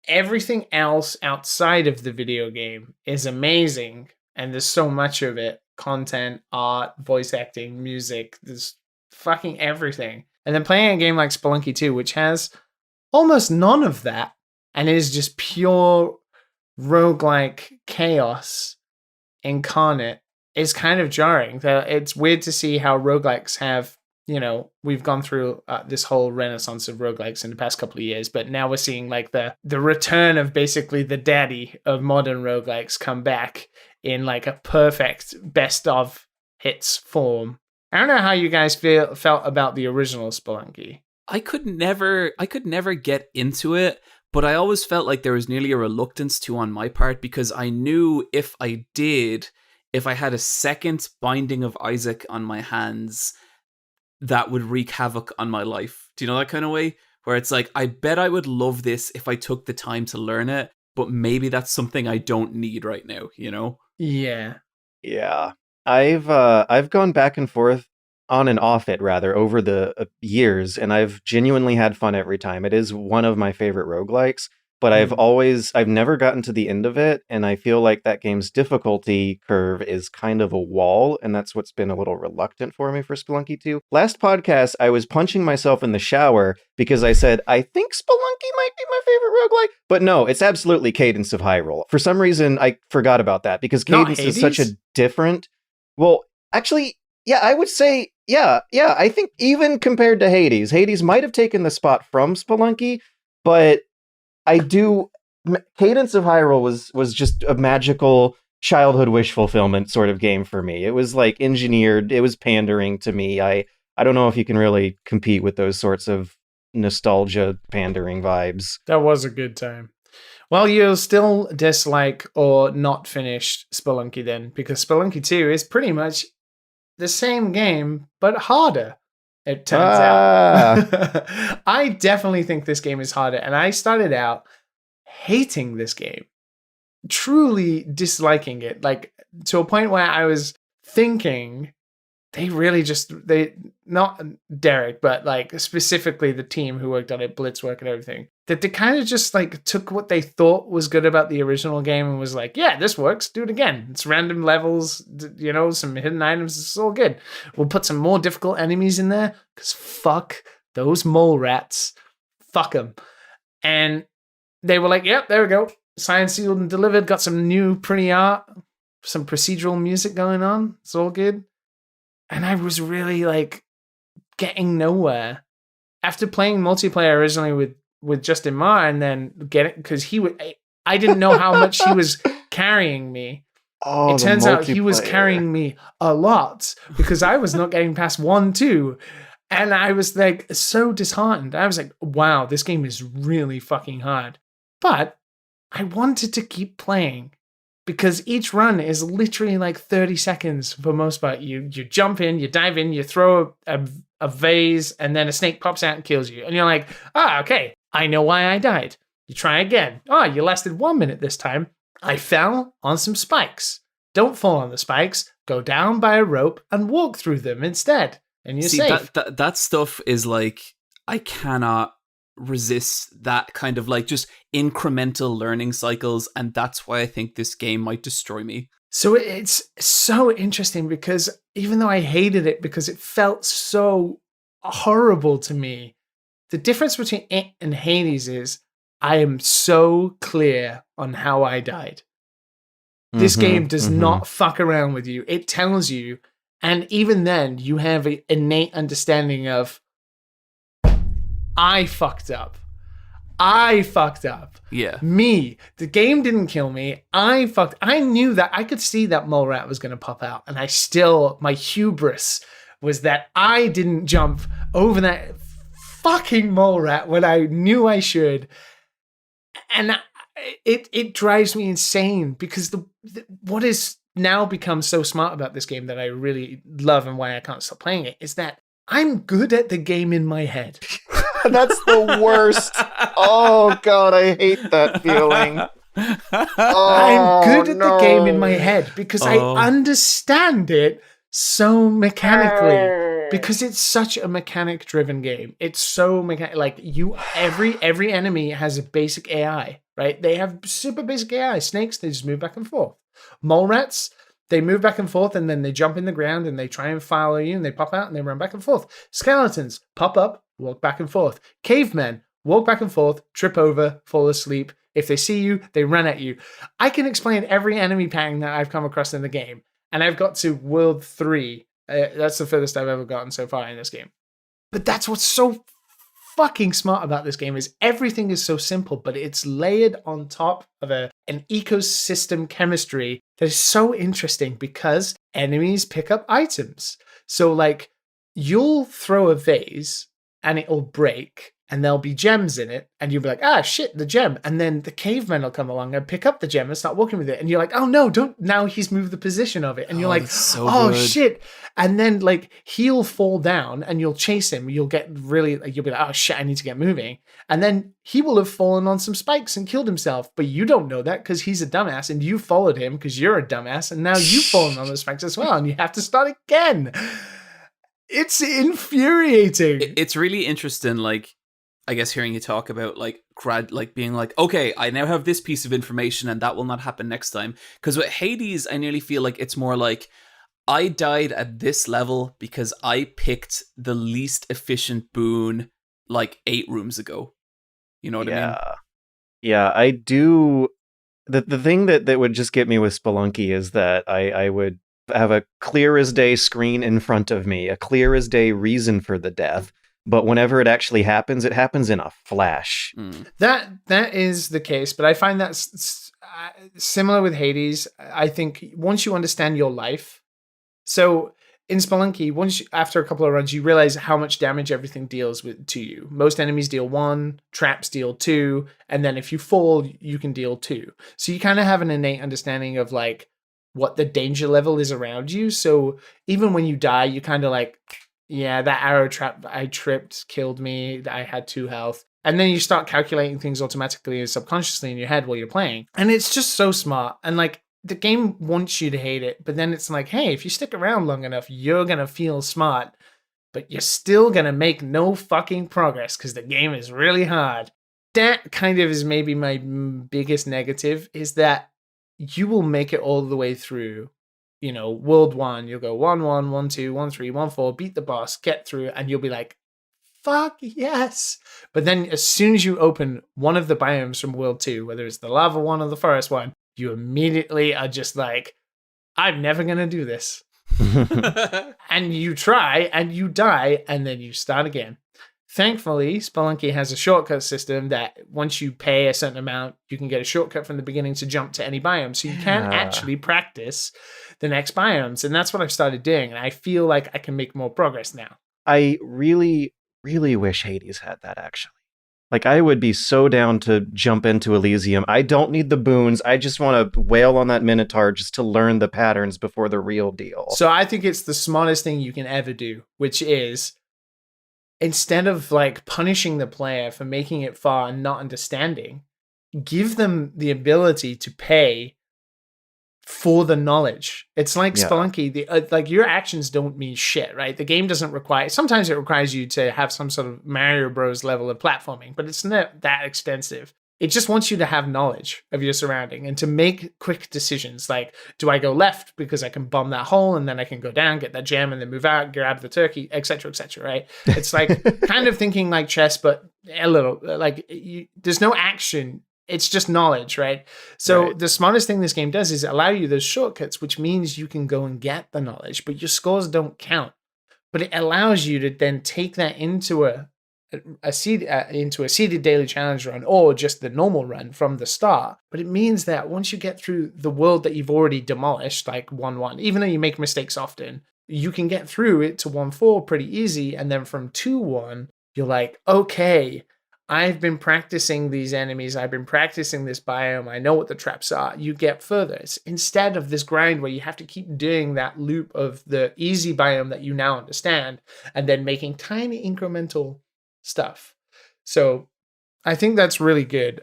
everything else outside of the video game is amazing. And there's so much of it. Content, art, voice acting, music. There's fucking everything. And then playing a game like Spelunky 2, which has almost none of that. And is just pure roguelike chaos incarnate. Is kind of jarring. It's weird to see how roguelikes have, we've gone through this whole renaissance of roguelikes in the past couple of years, but now we're seeing like the return of basically the daddy of modern roguelikes come back in like a perfect best of hits form. I don't know how you guys felt about the original Spelunky. I could never get into it, but I always felt like there was nearly a reluctance to on my part, because I knew if I had a second Binding of Isaac on my hands, that would wreak havoc on my life. Do you know that kind of way? Where it's like, I bet I would love this if I took the time to learn it, but maybe that's something I don't need right now, Yeah. Yeah. I've gone back and forth on and off it rather over the years, and I've genuinely had fun every time. It is one of my favorite roguelikes. But I've never gotten to the end of it, and I feel like that game's difficulty curve is kind of a wall, and that's what's been a little reluctant for me for Spelunky 2. Last podcast, I was punching myself in the shower because I said, I think Spelunky might be my favorite roguelike, but no, it's absolutely Cadence of Hyrule. For some reason, I forgot about that, because Cadence is such a different... Well, actually, yeah, I would say, yeah, I think even compared to Hades might have taken the spot from Spelunky, but... Cadence of Hyrule was just a magical childhood wish fulfillment sort of game for me. It was like engineered, it was pandering to me. I don't know if you can really compete with those sorts of nostalgia pandering vibes. That was a good time. Well, you'll still dislike or not finish Spelunky then, because Spelunky 2 is pretty much the same game, but harder. It turns out. I definitely think this game is harder. And I started out hating this game. Truly disliking it. Like, to a point where I was thinking, not Derek, but like specifically the team who worked on it, Blitzwork and everything, that they kind of just like took what they thought was good about the original game and was like, yeah, this works, do it again. It's random levels, some hidden items, it's all good. We'll put some more difficult enemies in there, because fuck those mole rats. Fuck them. And they were like, yep, there we go. Signed, sealed, and delivered. Got some new pretty art, some procedural music going on. It's all good. And I was really like getting nowhere after playing multiplayer originally with Justin Ma, and then because I didn't know how much he was carrying me. Oh, it turns out he was carrying me a lot, because I was not getting past 1, 2. And I was like so disheartened. I was like, wow, this game is really fucking hard. But I wanted to keep playing, because each run is literally like 30 seconds for most part. You jump in, you dive in, you throw a vase, and then a snake pops out and kills you. And you're like, okay, I know why I died. You try again. You lasted 1 minute this time. I fell on some spikes. Don't fall on the spikes. Go down by a rope and walk through them instead. And you're safe. That stuff is like, I cannot resist that kind of like just incremental learning cycles, and that's why I think this game might destroy me. So it's so interesting, because even though I hated it because it felt so horrible to me, the difference between it and Hades is I am so clear on how I died. This game does not fuck around with you. It tells you, and even then you have an innate understanding of, I fucked up. Yeah. Me. The game didn't kill me. I knew that I could see that mole rat was going to pop out. And my hubris was that I didn't jump over that fucking mole rat when I knew I should. And it drives me insane because what is now become so smart about this game that I really love and why I can't stop playing it is that I'm good at the game in my head. That's the worst. Oh God, I hate that feeling. I'm good at the game in my head because I Oh. understand it so mechanically because it's such a mechanic driven game. It's so like every enemy has a basic AI, right? They have super basic AI. Snakes, they just move back and forth. Mole rats, they move back and forth and then they jump in the ground and they try and follow you and they pop out and they run back and forth. Skeletons pop up, walk back and forth. Cavemen walk back and forth, trip over, fall asleep. If they see you, they run at you. I can explain every enemy pattern that I've come across in the game. And I've got to World 3. That's the furthest I've ever gotten so far in this game. But that's what's so fucking smart about this game is everything is so simple, but it's layered on top of an ecosystem chemistry that is so interesting because enemies pick up items. So like you'll throw a vase and it'll break and there'll be gems in it and you'll be like, ah, shit, the gem. And then the cavemen will come along and pick up the gem and start walking with it. And you're like, oh no, don't, now he's moved the position of it. And you're like, so oh good. shit. And then like he'll fall down and you'll chase him. You'll get really, like, you'll be like, oh shit, I need to get moving. And then he will have fallen on some spikes and killed himself. But you don't know that because he's a dumbass and you followed him because you're a dumbass. And now you've fallen on the spikes as well. And you have to start again. It's infuriating. It's really interesting, like, I guess hearing you talk about like being like, okay, I now have this piece of information and that will not happen next time. Because with Hades, I nearly feel like it's more like I died at this level because I picked the least efficient boon like 8 rooms ago. You know what I mean? Yeah, I do. The thing that would just get me with Spelunky is that I would have a clear as day screen in front of me, a clear as day reason for the death. But whenever it actually happens, it happens in a flash. That is the case, but I find that's similar with Hades. I think once you understand your life, so in Spelunky, after a couple of runs, you realize how much damage everything deals to you. Most enemies deal 1, traps deal 2, and then if you fall, you can deal 2. So you kind of have an innate understanding of like what the danger level is around you. So even when you die, you kind of like, yeah, that arrow trap I tripped killed me. I had 2 health. And then you start calculating things automatically and subconsciously in your head while you're playing. And it's just so smart. And like the game wants you to hate it, but then it's like, hey, if you stick around long enough, you're going to feel smart, but you're still going to make no fucking progress because the game is really hard. That kind of is maybe my biggest negative is that you will make it all the way through. You know, World 1, you'll go 1-1, 1-2, 1-3, 1-4, beat the boss, get through, and you'll be like, fuck yes. But then as soon as you open one of the biomes from World 2, whether it's the lava one or the forest one, you immediately are just like, I'm never going to do this. And you try, and you die, and then you start again. Thankfully, Spelunky has a shortcut system that once you pay a certain amount, you can get a shortcut from the beginning to jump to any biome. So you can actually practice the next biomes. And that's what I've started doing. And I feel like I can make more progress now. I really, really wish Hades had that, actually. Like, I would be so down to jump into Elysium. I don't need the boons. I just want to wail on that Minotaur just to learn the patterns before the real deal. So I think it's the smartest thing you can ever do, which is instead of like punishing the player for making it far and not understanding, give them the ability to pay for the knowledge. It's like Spelunky, like your actions don't mean shit, right? The game doesn't require, sometimes it requires you to have some sort of Mario Bros level of platforming, but it's not that extensive. It just wants you to have knowledge of your surrounding and to make quick decisions. Like, do I go left because I can bomb that hole and then I can go down, get that gem and then move out, grab the turkey, etc., right? It's like kind of thinking like chess, but a little like there's no action. It's just knowledge, right? So the smartest thing this game does is allow you those shortcuts, which means you can go and get the knowledge, but your scores don't count. But it allows you to then take that into a seeded daily challenge run or just the normal run from the start. But it means that once you get through the world that you've already demolished, like 1-1, even though you make mistakes often, you can get through it to 1-4 pretty easy. And then from 2-1, you're like, okay, I've been practicing these enemies. I've been practicing this biome. I know what the traps are. You get further. It's instead of this grind where you have to keep doing that loop of the easy biome that you now understand and then making tiny incremental stuff. So I think that's really good.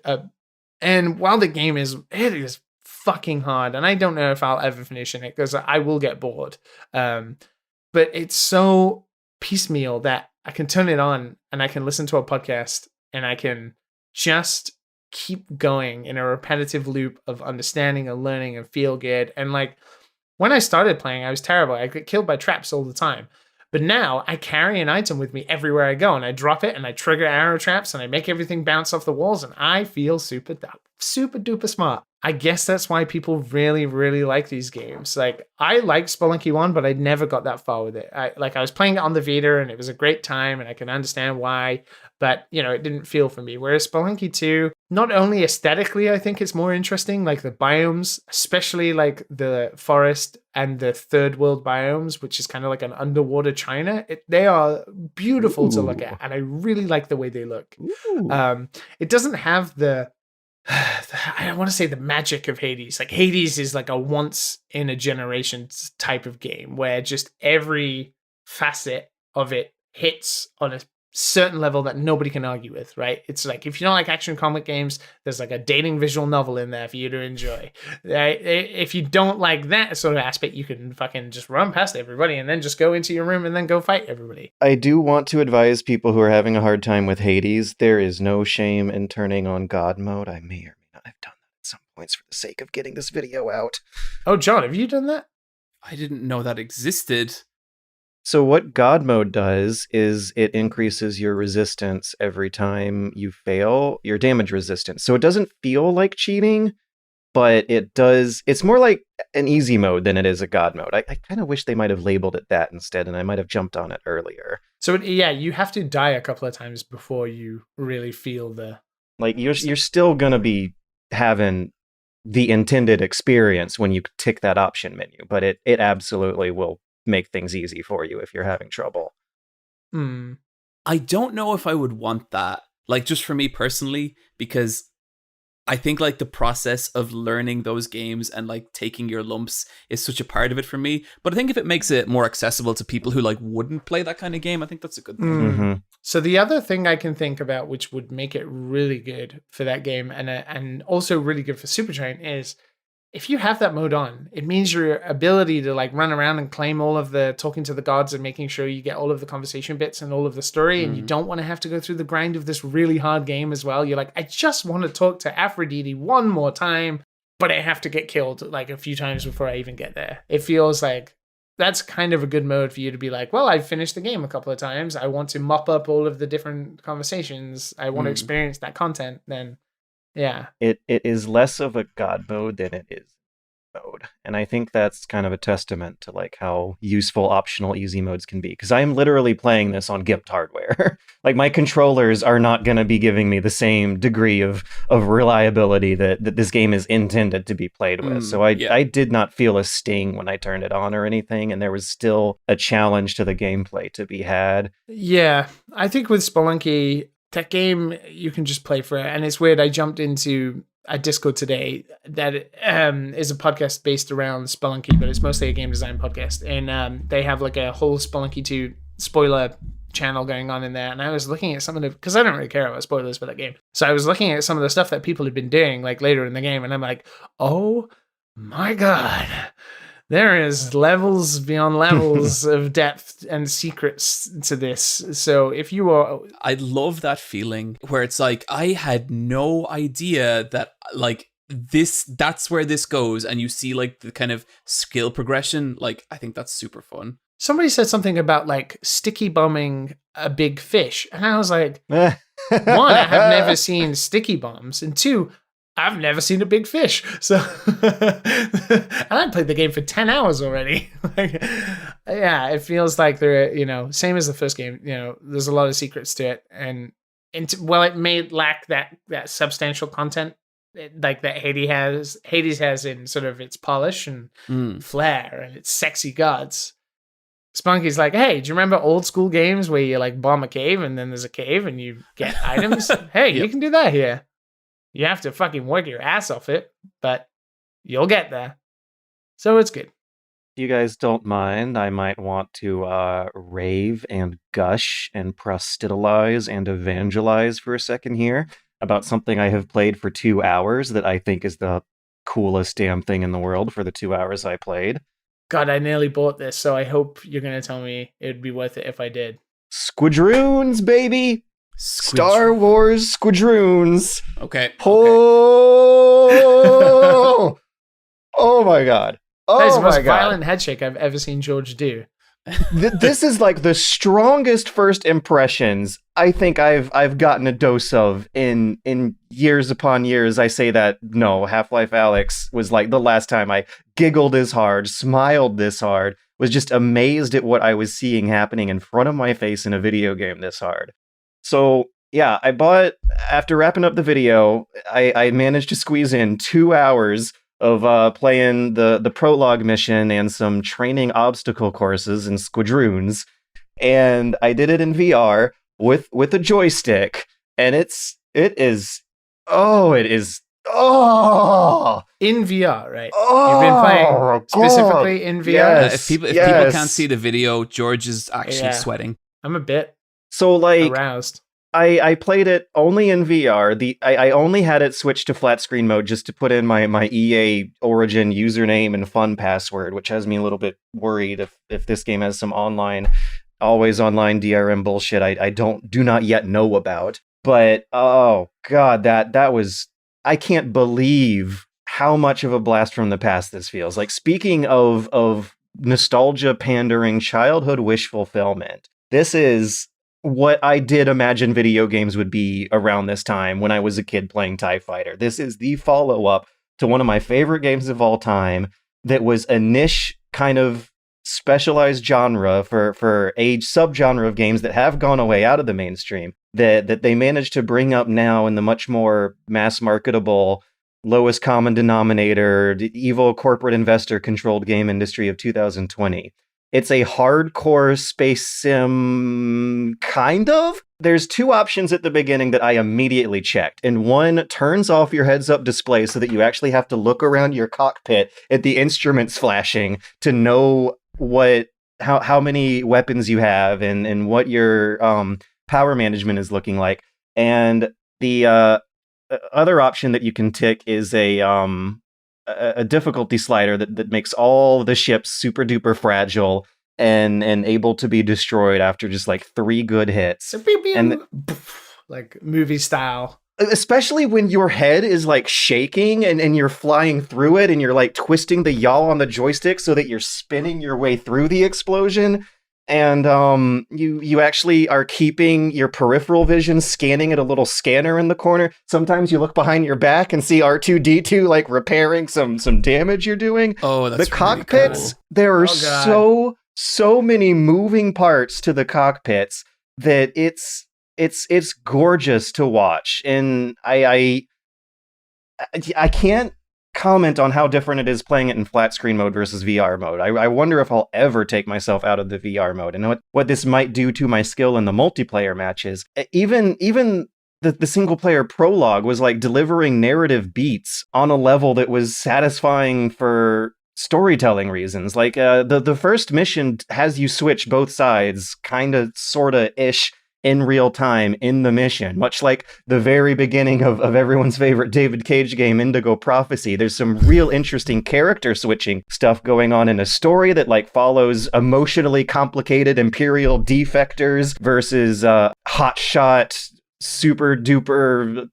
And while the game it is fucking hard, and I don't know if I'll ever finish in it because I will get bored. But it's so piecemeal that I can turn it on and I can listen to a podcast and I can just keep going in a repetitive loop of understanding and learning and feel good. And like when I started playing, I was terrible. I get killed by traps all the time. But now I carry an item with me everywhere I go and I drop it and I trigger arrow traps and I make everything bounce off the walls and I feel super duper smart. I guess that's why people really, really like these games. Like I liked Spelunky 1, but I never got that far with it. I was playing it on the Vita and it was a great time and I can understand why, but it didn't feel for me. Whereas Spelunky 2, not only aesthetically, I think it's more interesting, like the biomes, especially like the forest and the third world biomes, which is kind of like an underwater China. They are beautiful to look at and I really like the way they look. It doesn't have I don't want to say the magic of Hades. Like Hades is like a once in a generation type of game where just every facet of it hits on a certain level that nobody can argue with, right? It's like if you don't like action comic games, there's like a dating visual novel in there for you to enjoy. If you don't like that sort of aspect, you can fucking just run past everybody and then just go into your room and then go fight everybody. I do want to advise people who are having a hard time with Hades, there is no shame in turning on God mode. I may or may not have done that at some points for the sake of getting this video out. Oh, John, have you done that? I didn't know that existed. So what God mode does is it increases your resistance every time you fail, your damage resistance. So it doesn't feel like cheating, but it does. It's more like an easy mode than it is a God mode. I kind of wish they might have labeled it that instead, and I might have jumped on it earlier. So yeah, you have to die a couple of times before you really feel the... Like you're still going to be having the intended experience when you tick that option menu, but it absolutely will make things easy for you if you're having trouble. I don't know if I would want that, like just for me personally, because I think like the process of learning those games and like taking your lumps is such a part of it for me. But I think if it makes it more accessible to people who like wouldn't play that kind of game, I think that's a good thing. Mm-hmm. So the other thing I can think about, which would make it really good for that game and also really good for Supertrain, is if you have that mode on, it means your ability to like run around and claim all of the talking to the gods and making sure you get all of the conversation bits and all of the story, and you don't want to have to go through the grind of this really hard game as well. You're like, I just want to talk to Aphrodite one more time, but I have to get killed like a few times before I even get there. It feels like that's kind of a good mode for you to be like, well, I've finished the game a couple of times. I want to mop up all of the different conversations. I want to experience that content. Then yeah. It is less of a God mode than it is mode. And I think that's kind of a testament to like how useful optional easy modes can be. Because I am literally playing this on gimped hardware. Like my controllers are not going to be giving me the same degree of reliability that this game is intended to be played with. So I did not feel a sting when I turned it on or anything. And there was still a challenge to the gameplay to be had. Yeah, I think with Spelunky, that game you can just play for it. And it's weird, I jumped into a Discord today that is a podcast based around Spelunky, but it's mostly a game design podcast. And they have like a whole Spelunky 2 spoiler channel going on in there. And I was looking at some of the, because I don't really care about spoilers for that game. So I was looking at some of the stuff that people had been doing like later in the game. And I'm like, oh my God. There is levels beyond levels of depth and secrets to this. So if you are... I love that feeling where it's like, I had no idea that like that's where this goes. And you see like the kind of skill progression. Like, I think that's super fun. Somebody said something about like sticky bombing a big fish. And I was like, one, I have never seen sticky bombs. And two, I've never seen a big fish. So, and I played the game for 10 hours already. Like, yeah, it feels like they're, same as the first game, there's a lot of secrets to it. And while it may lack that substantial content, like that Hades has in sort of its polish and flair and its sexy gods, Spunky's like, hey, do you remember old school games where you like bomb a cave and then there's a cave and you get items? Hey, you can do that here. You have to fucking work your ass off it, but you'll get there. So it's good. If you guys don't mind, I might want to rave and gush and proselytize and evangelize for a second here about something I have played for 2 hours that I think is the coolest damn thing in the world for the 2 hours I played. God, I nearly bought this, so I hope you're going to tell me it would be worth it if I did. Squadroons, baby! Star Wars Squadroons! Okay. Oh! Oh my god. That is Oh the most my god. violent head shake I've ever seen George do. This is like the strongest first impressions I think I've gotten a dose of in years upon years. I say that, no, Half-Life Alyx was like the last time I giggled as hard, smiled this hard, was just amazed at what I was seeing happening in front of my face in a video game this hard. So yeah, I bought, after wrapping up the video, I managed to squeeze in 2 hours of playing the prologue mission and some training obstacle courses in Squadroons, and I did it in VR with a joystick, and it is In VR, right? oh, You've been playing God. specifically in VR? Yes, If people yes. can't see the video, George is actually sweating. I'm a bit So like aroused. I played it only in VR. I only had it switched to flat screen mode just to put in my EA Origin username and fun password, which has me a little bit worried if this game has some always online DRM bullshit I do not yet know about. But oh god, that was, I can't believe how much of a blast from the past this feels. Like, speaking of nostalgia pandering childhood wish fulfillment, this is what I did imagine video games would be around this time when I was a kid playing TIE Fighter. This is the follow-up to one of my favorite games of all time that was a niche kind of specialized genre for age subgenre of games that have gone away out of the mainstream, that they managed to bring up now in the much more mass marketable, lowest common denominator, evil corporate investor controlled game industry of 2020. It's a hardcore space sim, kind of. There's 2 options at the beginning that I immediately checked, and one turns off your heads-up display so that you actually have to look around your cockpit at the instruments flashing to know how many weapons you have and what your power management is looking like. And the other option that you can tick is a difficulty slider that makes all the ships super duper fragile and able to be destroyed after just like 3 good hits. So pew, pew, And like movie style. especially when your head is like shaking and you're flying through it and you're like twisting the yaw on the joystick so that you're spinning your way through the explosion. And you actually are keeping your peripheral vision scanning at a little scanner in the corner. Sometimes you look behind your back and see R2-D2 like repairing some damage you're doing. Oh, that's the cockpits. Really cool. There are God. so many moving parts to the cockpits that it's gorgeous to watch. And I can't comment on how different it is playing it in flat screen mode versus VR mode. I wonder if I'll ever take myself out of the VR mode and what this might do to my skill in the multiplayer matches. Even the single player prologue was like delivering narrative beats on a level that was satisfying for storytelling reasons. Like the first mission has you switch both sides, kind of, sort of ish, in real time in the mission, much like the very beginning of everyone's favorite David Cage game, Indigo Prophecy. There's some real interesting character switching stuff going on in a story that like follows emotionally complicated Imperial defectors versus hotshot, super duper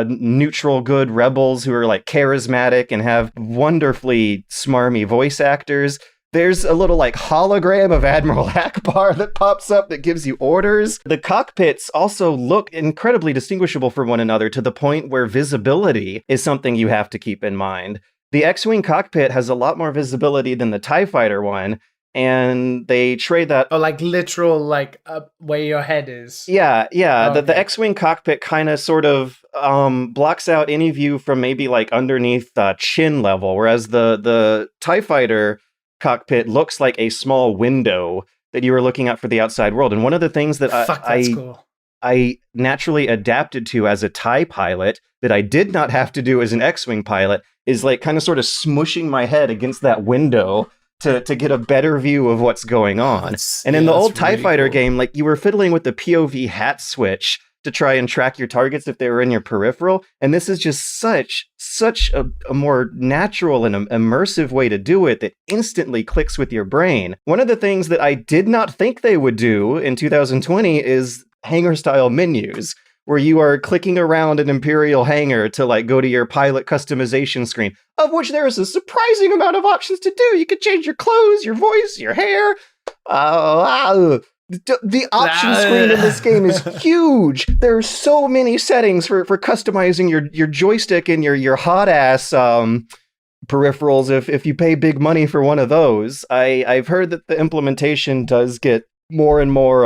neutral good rebels who are like charismatic and have wonderfully smarmy voice actors. There's a little like hologram of Admiral Akbar that pops up that gives you orders. The cockpits also look incredibly distinguishable from one another to the point where visibility is something you have to keep in mind. The X-Wing cockpit has a lot more visibility than the TIE Fighter one, and they trade that. Oh, like literal, like up where your head is. Yeah. Okay. The X-Wing cockpit kind of sort of blocks out any view from maybe like underneath chin level, whereas the TIE Fighter cockpit looks like a small window that you were looking out for the outside world. And one of the things that Fuck, that's cool. I naturally adapted to as a TIE pilot that I did not have to do as an X-Wing pilot is like kind of sort of smushing my head against that window to get a better view of what's going on. And in the old TIE really Fighter cool. game, like you were fiddling with the POV hat switch to try and track your targets if they were in your peripheral. And this is just such a more natural and immersive way to do it that instantly clicks with your brain. One of the things that I did not think they would do in 2020 is hangar-style menus, where you are clicking around an Imperial hangar to like go to your pilot customization screen, of which there is a surprising amount of options to do. You can change your clothes, your voice, your hair. The option screen in this game is huge. There are so many settings for customizing your joystick and your hot ass peripherals if you pay big money for one of those. I've heard that the implementation does get more and more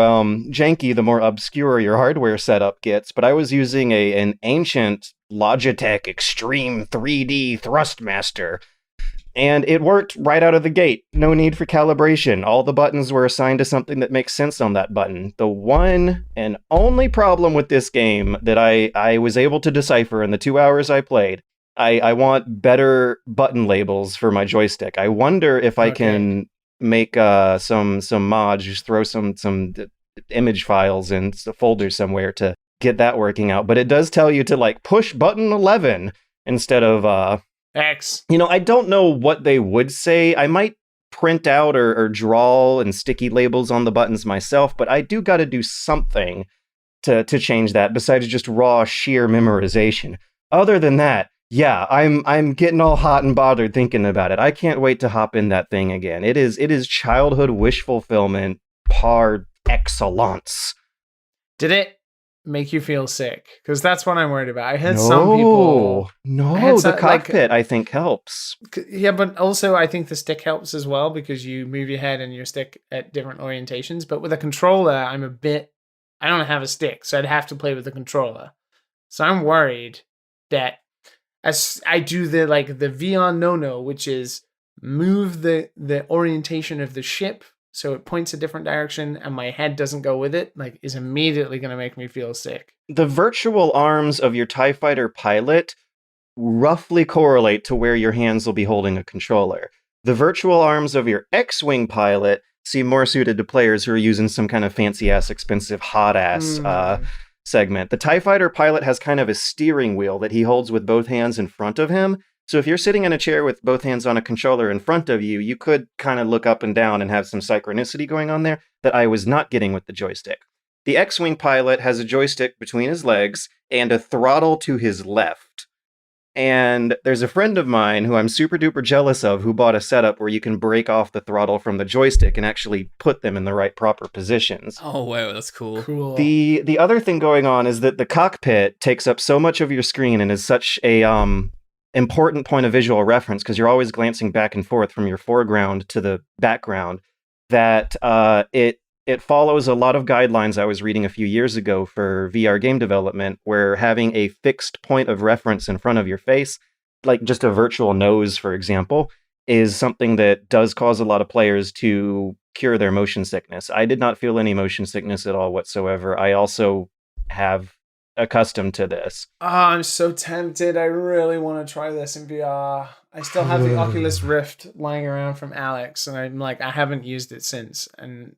janky the more obscure your hardware setup gets, but I was using an ancient Logitech Extreme 3D Thrustmaster, and it worked right out of the gate. No need for calibration. All the buttons were assigned to something that makes sense on that button. The one and only problem with this game that I was able to decipher in the 2 hours I played, I want better button labels for my joystick. I wonder if I can make some mods, just throw some image files in a folder somewhere to get that working out. But it does tell you to like push button 11 instead of X. You know, I don't know what they would say. I might print out or draw and sticky labels on the buttons myself, but I do got to do something to change that besides just raw sheer memorization. Other than that, yeah, I'm getting all hot and bothered thinking about it. I can't wait to hop in that thing again. It is childhood wish fulfillment par excellence. Did it make you feel sick? Because that's what I'm worried about. I heard some people. No, the cockpit I think helps. Yeah, but also I think the stick helps as well because you move your head and your stick at different orientations. But with a controller, I don't have a stick, so I'd have to play with the controller. So I'm worried that as I do the VR no-no, which is move the orientation of the ship so it points a different direction and my head doesn't go with it, like, is immediately going to make me feel sick. The virtual arms of your TIE Fighter pilot roughly correlate to where your hands will be holding a controller. The virtual arms of your X-Wing pilot seem more suited to players who are using some kind of fancy-ass, expensive, hot-ass segment. The TIE Fighter pilot has kind of a steering wheel that he holds with both hands in front of him. So if you're sitting in a chair with both hands on a controller in front of you, you could kind of look up and down and have some synchronicity going on there that I was not getting with the joystick. The X-Wing pilot has a joystick between his legs and a throttle to his left. And there's a friend of mine who I'm super duper jealous of who bought a setup where you can break off the throttle from the joystick and actually put them in the right proper positions. Oh, wow, that's cool. Cool. The other thing going on is that the cockpit takes up so much of your screen and is such a important point of visual reference because you're always glancing back and forth from your foreground to the background that it follows a lot of guidelines I was reading a few years ago for VR game development, where having a fixed point of reference in front of your face, like just a virtual nose, for example, is something that does cause a lot of players to cure their motion sickness. I did not feel any motion sickness at all whatsoever. I also have accustomed to this. Oh, I'm so tempted. I really want to try this in VR. I still have the Oculus Rift lying around from Alex, and I'm like, I haven't used it since. And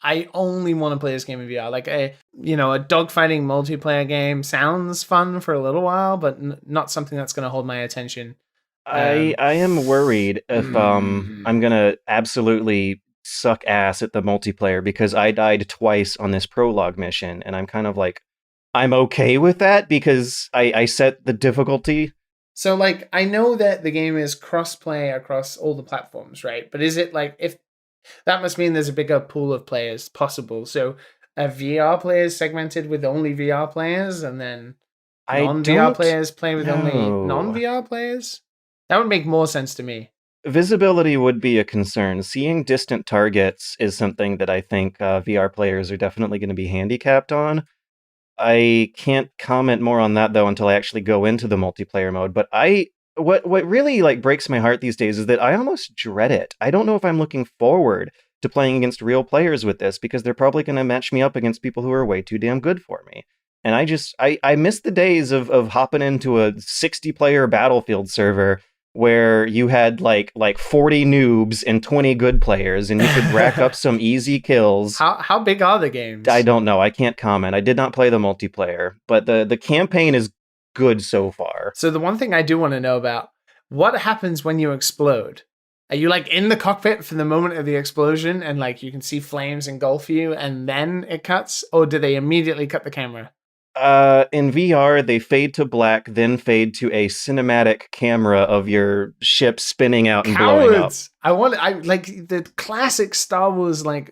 I only want to play this game in VR. Like a dogfighting multiplayer game sounds fun for a little while, but not something that's going to hold my attention. I am worried if I'm going to absolutely suck ass at the multiplayer because I died twice on this prologue mission, and I'm kind of like, I'm okay with that because I set the difficulty. So, like, I know that the game is cross-play across all the platforms, right? But is it like, if that must mean there's a bigger pool of players possible. So, a VR players segmented with only VR players, and then non-VR players play with only non-VR players? That would make more sense to me. Visibility would be a concern. Seeing distant targets is something that I think VR players are definitely going to be handicapped on. I can't comment more on that, though, until I actually go into the multiplayer mode. But I what really like breaks my heart these days is that I almost dread it. I don't know if I'm looking forward to playing against real players with this, because they're probably going to match me up against people who are way too damn good for me. And I miss the days of hopping into a 60-player Battlefield server where you had like 40 noobs and 20 good players, and you could rack up some easy kills. How big are the games? I don't know. I can't comment. I did not play the multiplayer, but the campaign is good so far. So the one thing I do want to know about, what happens when you explode? Are you like in the cockpit for the moment of the explosion and like you can see flames engulf you and then it cuts? Or do they immediately cut the camera? In VR, they fade to black, then fade to a cinematic camera of your ship spinning out and blowing up. I like the classic Star Wars like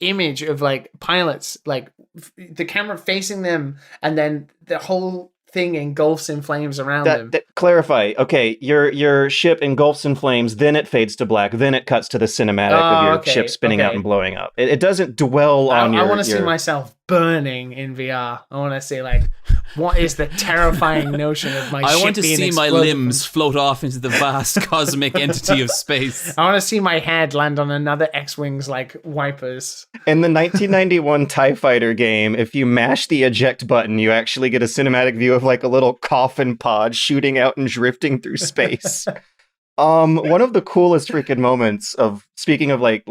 image of like pilots, like the camera facing them and then the whole thing engulfs in flames around them. Clarify. Okay, your ship engulfs in flames, then it fades to black, then it cuts to the cinematic of your ship spinning out and blowing up. It doesn't dwell on your... I want to see myself burning in VR. I want to see like, what is the terrifying notion of my ship I want to being see my exploded? limbs float off into the vast cosmic entity of space. I want to see my head land on another X-Wing's like wipers. In the 1991 TIE Fighter game, if you mash the eject button, you actually get a cinematic view of like a little coffin pod shooting out and drifting through space. One of the coolest freaking moments of, speaking of like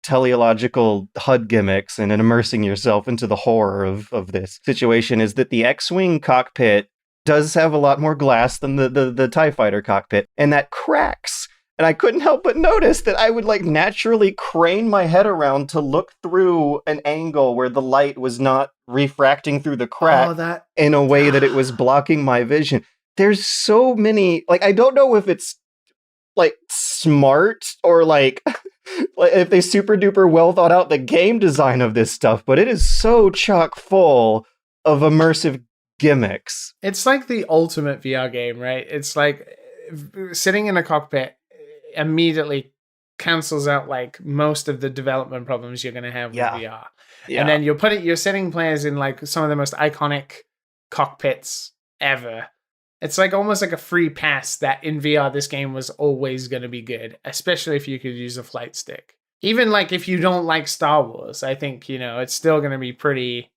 teleological HUD gimmicks and immersing yourself into the horror of this situation, is that the X-Wing cockpit does have a lot more glass than the TIE Fighter cockpit, and that cracks. And I couldn't help but notice that I would like naturally crane my head around to look through an angle where the light was not refracting through the crack in a way that it was blocking my vision. There's so many, like, I don't know if it's like smart or like if they super duper well thought out the game design of this stuff, but it is so chock full of immersive gimmicks. It's like the ultimate VR game, right? It's like sitting in a cockpit immediately cancels out like most of the development problems you're going to have with VR. Yeah. And then you're setting players in like some of the most iconic cockpits ever. It's like almost like a free pass that in VR this game was always going to be good, especially if you could use a flight stick. Even like if you don't like Star Wars, I think, you know, it's still going to be pretty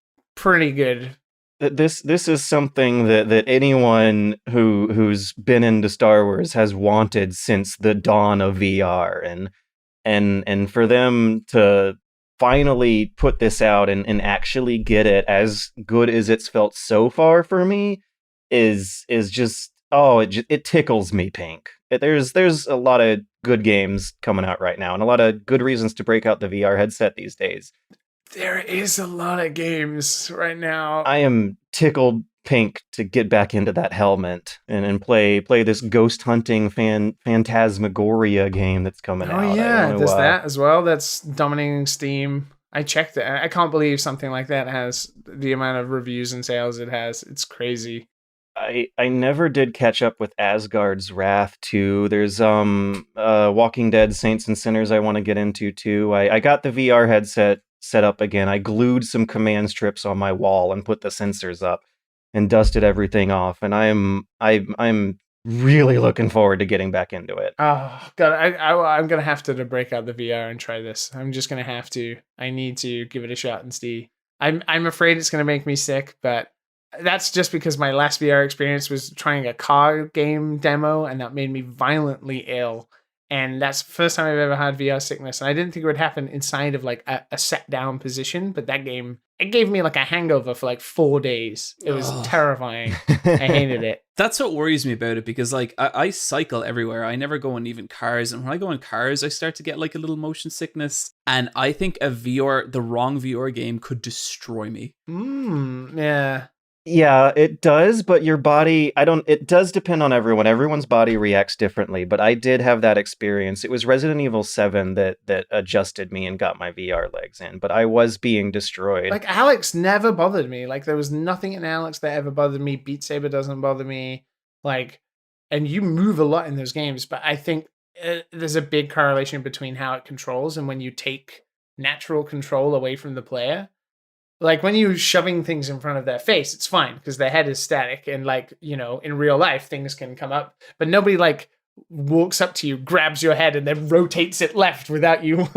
good. This is something that anyone who's been into Star Wars has wanted since the dawn of VR, and for them to finally put this out and actually get it as good as it's felt so far for me is just, it tickles me pink. There's a lot of good games coming out right now and a lot of good reasons to break out the VR headset these days. There is a lot of games right now. I am tickled pink to get back into that helmet and play this ghost hunting phantasmagoria game that's coming out. Oh yeah, there's that as well. That's dominating Steam. I checked it. I can't believe something like that has the amount of reviews and sales it has. It's crazy. I never did catch up with Asgard's Wrath 2. There's Walking Dead Saints and Sinners I want to get into too. I got the VR headset set up again. I glued some command strips on my wall and put the sensors up and dusted everything off, and I'm really looking forward to getting back into it. Oh god, I'm gonna have to break out the VR and try this. I'm just gonna have to. I need to give it a shot and see. I'm afraid it's gonna make me sick, but that's just because my last VR experience was trying a car game demo, and that made me violently ill. And that's the first time I've ever had VR sickness. And I didn't think it would happen inside of like a set down position. But that game, it gave me like a hangover for like 4 days. It was terrifying. I hated it. That's what worries me about it, because like I cycle everywhere. I never go in even cars. And when I go in cars, I start to get like a little motion sickness. And I think the wrong VR game could destroy me. Yeah. Yeah, it does, but your body, it does depend on everyone. Everyone's body reacts differently, but I did have that experience. It was Resident Evil 7 that adjusted me and got my VR legs in, but I was being destroyed. Like, Alex never bothered me. Like, there was nothing in Alex that ever bothered me. Beat Saber doesn't bother me. Like, and you move a lot in those games, but I think there's a big correlation between how it controls and when you take natural control away from the player. Like when you're shoving things in front of their face, it's fine because their head is static and like, you know, in real life things can come up, but nobody like walks up to you, grabs your head and then rotates it left without you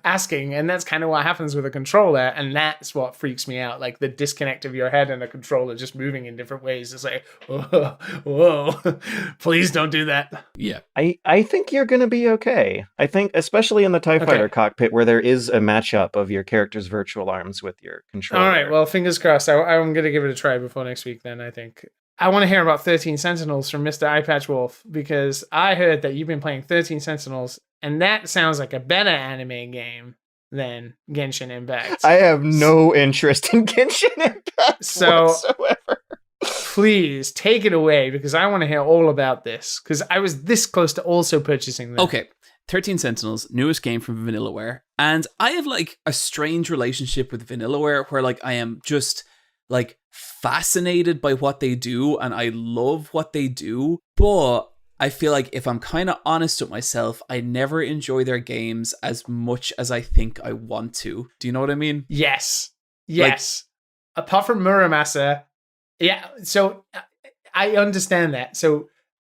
asking. And that's kind of what happens with a controller. And that's what freaks me out. Like the disconnect of your head and a controller just moving in different ways. It's like, whoa, whoa, please don't do that. Yeah. I think you're going to be okay. I think, especially in the TIE Fighter cockpit where there is a matchup of your character's virtual arms with your controller. All right. Well, fingers crossed. I'm going to give it a try before next week then, I think. I want to hear about 13 Sentinels from Mr. Eyepatch Wolf because I heard that you've been playing 13 Sentinels and that sounds like a better anime game than Genshin Impact. I have no interest in Genshin Impact whatsoever. Please take it away because I want to hear all about this because I was this close to also purchasing them. Okay. 13 Sentinels, newest game from Vanillaware. And I have like a strange relationship with Vanillaware where like I am just like fascinated by what they do and I love what they do, but I feel like if I'm kind of honest with myself, I never enjoy their games as much as I think I want to. Do you know what I mean? Yes. Apart from Muramasa, yeah, so I understand that. So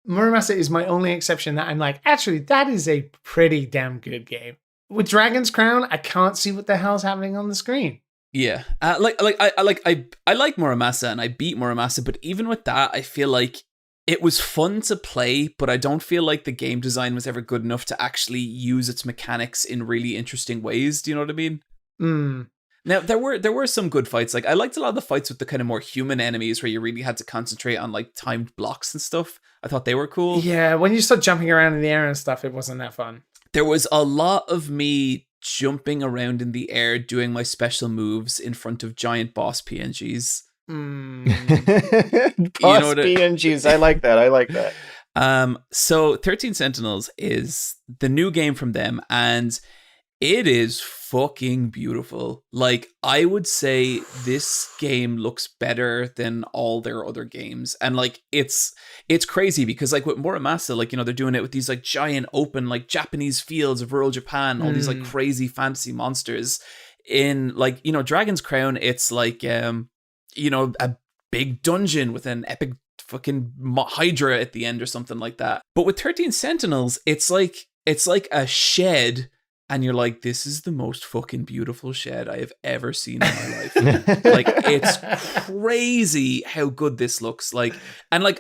Muramasa is my only exception that I'm like, actually, that is a pretty damn good game. With Dragon's Crown, I can't see what the hell's happening on the screen. Yeah, I like Muramasa and I beat Muramasa, but even with that, I feel like it was fun to play, but I don't feel like the game design was ever good enough to actually use its mechanics in really interesting ways. Do you know what I mean? Now there were some good fights. Like I liked a lot of the fights with the kind of more human enemies where you really had to concentrate on like timed blocks and stuff. I thought they were cool. Yeah, when you start jumping around in the air and stuff, it wasn't that fun. There was a lot of me jumping around in the air doing my special moves in front of giant boss PNGs. Boss PNGs, I like that. So 13 Sentinels is the new game from them and it is fucking beautiful. Like I would say this game looks better than all their other games. And like it's crazy because like with Muramasa, like, you know, they're doing it with these like giant open like Japanese fields of rural Japan, all these like crazy fantasy monsters. In like, you know, Dragon's Crown, it's like you know, a big dungeon with an epic fucking Hydra at the end or something like that. But with 13 Sentinels, it's like a shed. And you're like, this is the most fucking beautiful shed I have ever seen in my life. Like, it's crazy how good this looks. Like, and like,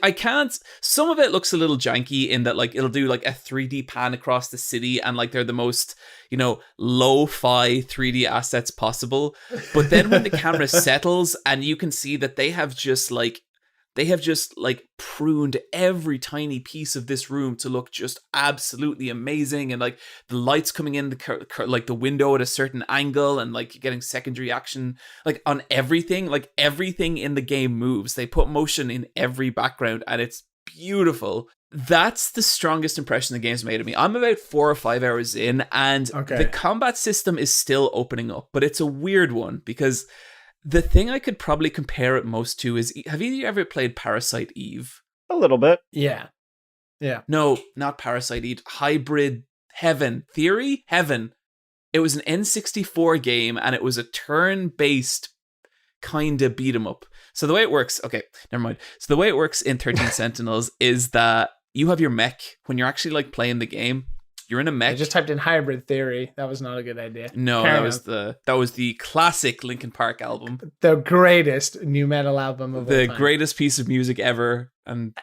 some of it looks a little janky in that, like, it'll do like a 3D pan across the city and like they're the most, you know, lo-fi 3D assets possible. But then when the camera settles and you can see that they have just pruned every tiny piece of this room to look just absolutely amazing, and like the lights coming in like the window at a certain angle, and like getting secondary action like on everything. Like everything in the game moves. They put motion in every background, and it's beautiful. That's the strongest impression the game's made of me. I'm about 4 or 5 hours in, and the combat system is still opening up, but it's a weird one because the thing I could probably compare it most to is, have you ever played Parasite Eve? A little bit. Yeah. No, not Parasite Eve. Hybrid Heaven. Theory? Heaven. It was an N64 game, and it was a turn-based kind of beat 'em up. So the way it works... Okay, never mind. So the way it works in 13 Sentinels is that you have your mech when you're actually like playing the game. You're in a mech. I just typed in Hybrid Theory. That was not a good idea. No, that was the classic Linkin Park album. The greatest new metal album of all time. The greatest piece of music ever. And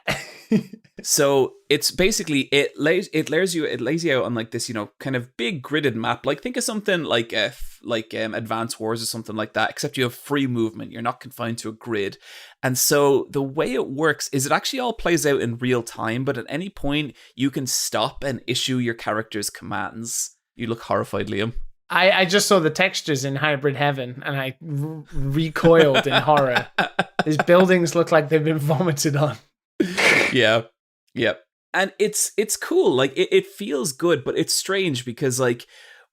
so it's basically it lays you out on like this, you know, kind of big gridded map. Like think of something like Advance Wars or something like that, except you have free movement. You're not confined to a grid. And so the way it works is it actually all plays out in real time, but at any point you can stop and issue your character's commands. You look horrified, Liam. I just saw the textures in Hybrid Heaven and I recoiled in horror. These buildings look like they've been vomited on. Yeah. And it's cool. Like it feels good, but it's strange because like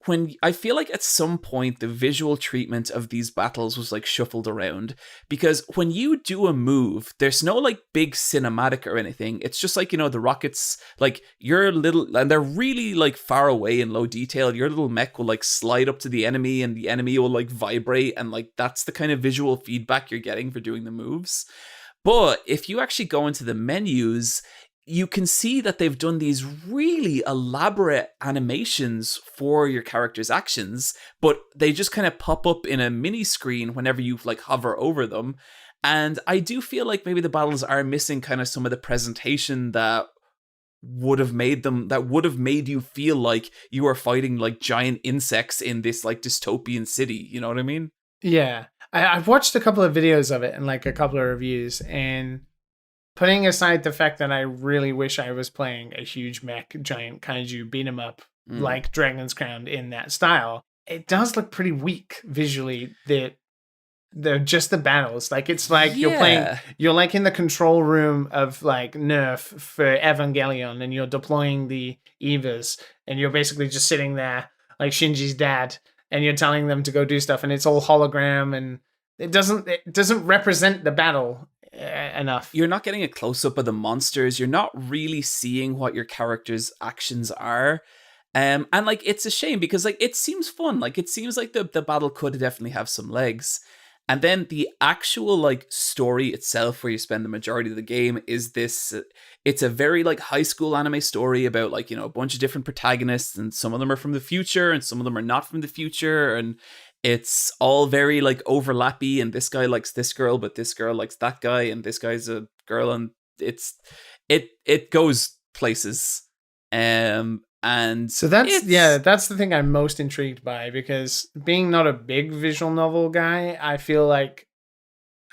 when I feel like at some point the visual treatment of these battles was like shuffled around, because when you do a move, there's no like big cinematic or anything. It's just like, the rockets, like your little, and they're really like far away in low detail. Your little mech will like slide up to the enemy and the enemy will like vibrate. And like, that's the kind of visual feedback you're getting for doing the moves. But if you actually go into the menus, you can see that they've done these really elaborate animations for your character's actions, but they just kind of pop up in a mini screen whenever you like hover over them. And I do feel like maybe the battles are missing kind of some of the presentation that would have made you feel like you are fighting like giant insects in this like dystopian city. You know what I mean? Yeah. I've watched a couple of videos of it and like a couple of reviews, and putting aside the fact that I really wish I was playing a huge mech giant kaiju beat 'em up like Dragon's Crown in that style, it does look pretty weak visually. The just the battles, like it's like you're like in the control room of like Nerf for Evangelion, and you're deploying the Evas, and you're basically just sitting there like Shinji's dad, and you're telling them to go do stuff, and it's all hologram, and it doesn't represent the battle enough. You're not getting a close-up of the monsters. You're not really seeing what your character's actions are. And like, it's a shame because like, it seems fun. Like, it seems like the battle could definitely have some legs. And then the actual like story itself, where you spend the majority of the game, is this, it's a very like high school anime story about like, a bunch of different protagonists, and some of them are from the future and some of them are not from the future. And it's all very like overlappy, and this guy likes this girl, but this girl likes that guy, and this guy's a girl, and it goes places. And so that's the thing I'm most intrigued by, because being not a big visual novel guy, I feel like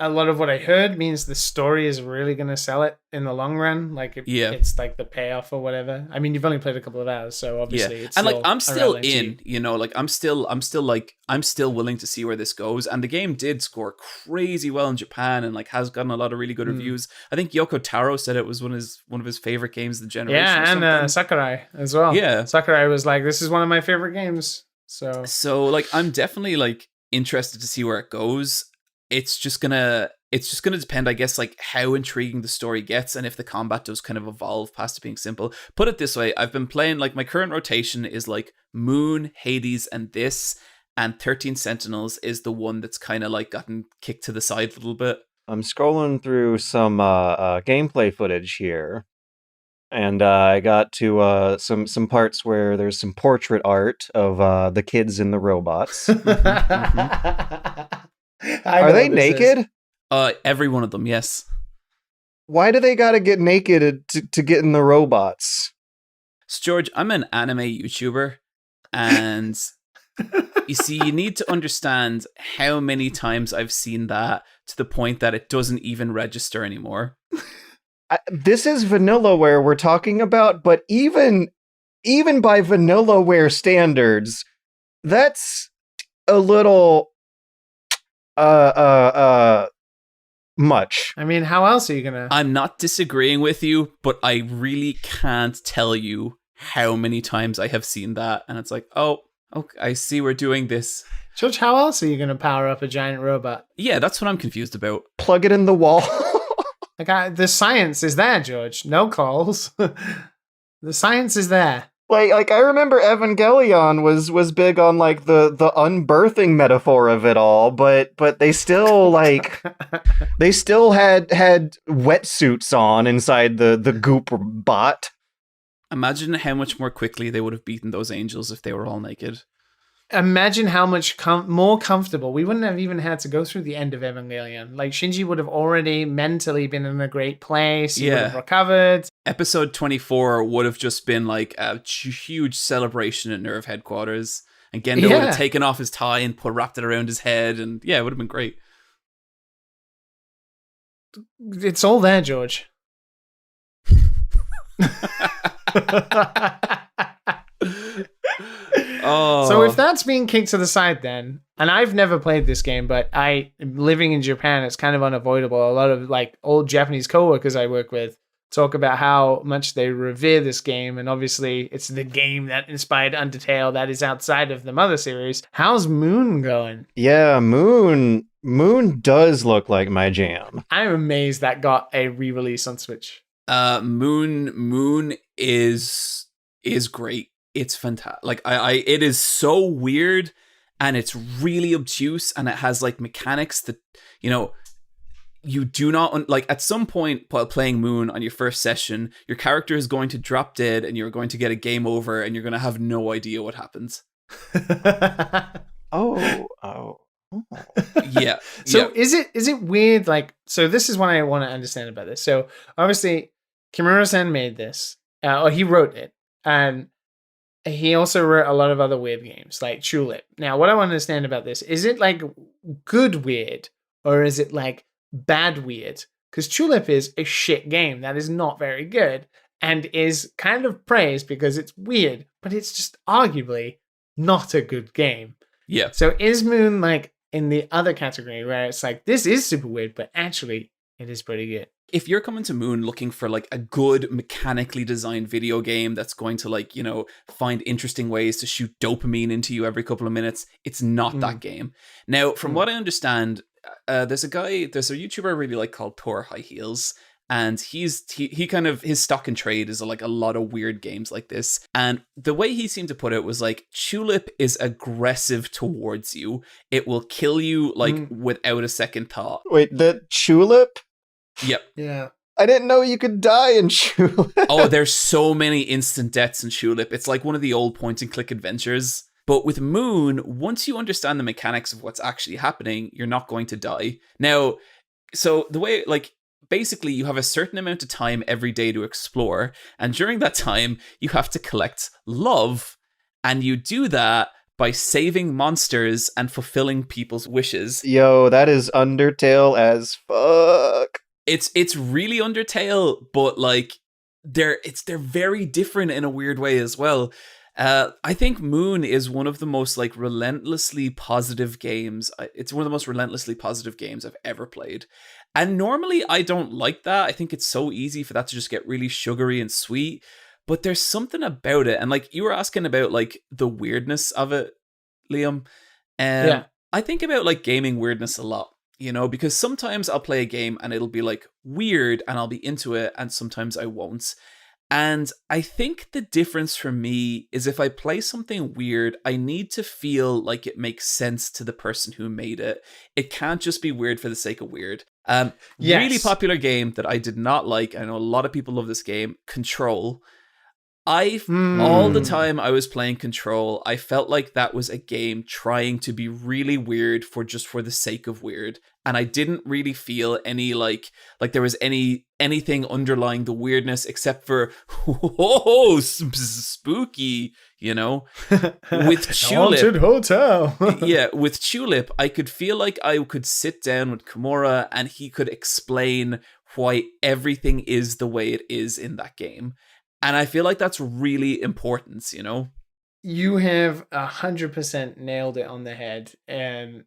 a lot of what I heard means the story is really going to sell it in the long run. Like, it's like the payoff or whatever. I mean, you've only played a couple of hours, so obviously it's and like, I'm still in, like I'm still willing to see where this goes. And the game did score crazy well in Japan, and like has gotten a lot of really good reviews. I think Yoko Taro said it was one of his favorite games of the generation. Yeah, and Sakurai as well. Yeah, Sakurai was like, "This is one of my favorite games." So like, I'm definitely like interested to see where it goes. It's just gonna depend, I guess, like how intriguing the story gets, and if the combat does kind of evolve past it being simple. Put it this way, I've been playing, like, my current rotation is like Moon, Hades, and this, and 13 Sentinels is the one that's kind of like gotten kicked to the side a little bit. I'm scrolling through some gameplay footage here, and I got to some parts where there's some portrait art of the kids and the robots. Are they naked? Every one of them, yes. Why do they gotta get naked to get in the robots? So, George, I'm an anime YouTuber, and you see, you need to understand how many times I've seen that to the point that it doesn't even register anymore. This is Vanillaware we're talking about, but even by Vanillaware standards, that's a little much. I mean, how else are you gonna? I'm not disagreeing with you, but I really can't tell you how many times I have seen that, and it's like, oh, okay, I see we're doing this. George, how else are you gonna power up a giant robot? Yeah, that's what I'm confused about. Plug it in the wall. Like, the science is there, George. No calls. The science is there. Like I remember Evangelion was big on like the unbirthing metaphor of it all, but they still like they still had wetsuits on inside the goop bot. Imagine how much more quickly they would have beaten those angels if they were all naked. Imagine how much more comfortable. We wouldn't have even had to go through the end of Evangelion. Like, Shinji would have already mentally been in a great place. He would have recovered. Episode 24 would have just been like a huge celebration at Nerve headquarters. And Gendo would have taken off his tie and wrapped it around his head. And yeah, it would have been great. It's all there, George. Oh. So if that's being kicked to the side then, and I've never played this game, but living in Japan, it's kind of unavoidable. A lot of like old Japanese coworkers I work with talk about how much they revere this game, and obviously it's the game that inspired Undertale that is outside of the Mother series. How's Moon going? Yeah, Moon does look like my jam. I'm amazed that got a re-release on Switch. Moon is great. It's fantastic. Like it is so weird, and it's really obtuse, and it has like mechanics that, you know, you do not like. At some point while playing Moon on your first session, your character is going to drop dead, and you're going to get a game over, and you're going to have no idea what happens. Oh. Yeah. So is it weird? Like, so this is what I want to understand about this. So obviously, Kimura-san made this, or he wrote it, and he also wrote a lot of other weird games like Tulip. Now, what I want to understand about this, is it like good weird, or is it like bad weird? Because Tulip is a shit game that is not very good and is kind of praised because it's weird, but it's just arguably not a good game. Yeah. So is Moon like in the other category where it's like, this is super weird, but actually it is pretty good? If you're coming to Moon looking for like a good mechanically designed video game that's going to, like, you know, find interesting ways to shoot dopamine into you every couple of minutes, it's not that game. Now, from what I understand, there's a YouTuber I really like called Thor High Heels, and he kind of, his stock in trade is like a lot of weird games like this. And the way he seemed to put it was like, Tulip is aggressive towards you. It will kill you like without a second thought. Wait, the Tulip? Yep. Yeah. I didn't know you could die in Tulip. Oh, there's so many instant deaths in Tulip. It's like one of the old point and click adventures. But with Moon, once you understand the mechanics of what's actually happening, you're not going to die. Now, so the way, like, basically you have a certain amount of time every day to explore, and during that time, you have to collect love, and you do that by saving monsters and fulfilling people's wishes. Yo, that is Undertale as fuck. It's really Undertale, but like they're very different in a weird way as well. I think Moon is one of the most like relentlessly positive games. It's one of the most relentlessly positive games I've ever played. And normally I don't like that. I think it's so easy for that to just get really sugary and sweet. But there's something about it. And like you were asking about like the weirdness of it, Liam. Yeah. I think about like gaming weirdness a lot. You know, because sometimes I'll play a game and it'll be like weird and I'll be into it, and sometimes I won't. And I think the difference for me is if I play something weird, I need to feel like it makes sense to the person who made it. It can't just be weird for the sake of weird. Really popular game that I did not like. I know a lot of people love this game, Control. All the time I was playing Control, I felt like that was a game trying to be really weird for the sake of weird. And I didn't really feel any like there was anything underlying the weirdness except for spooky, you know. With Tulip, Haunted hotel. yeah, with Tulip, I could feel like I could sit down with Kimura and he could explain why everything is the way it is in that game. And I feel like that's really important, you know? You have 100% nailed it on the head. And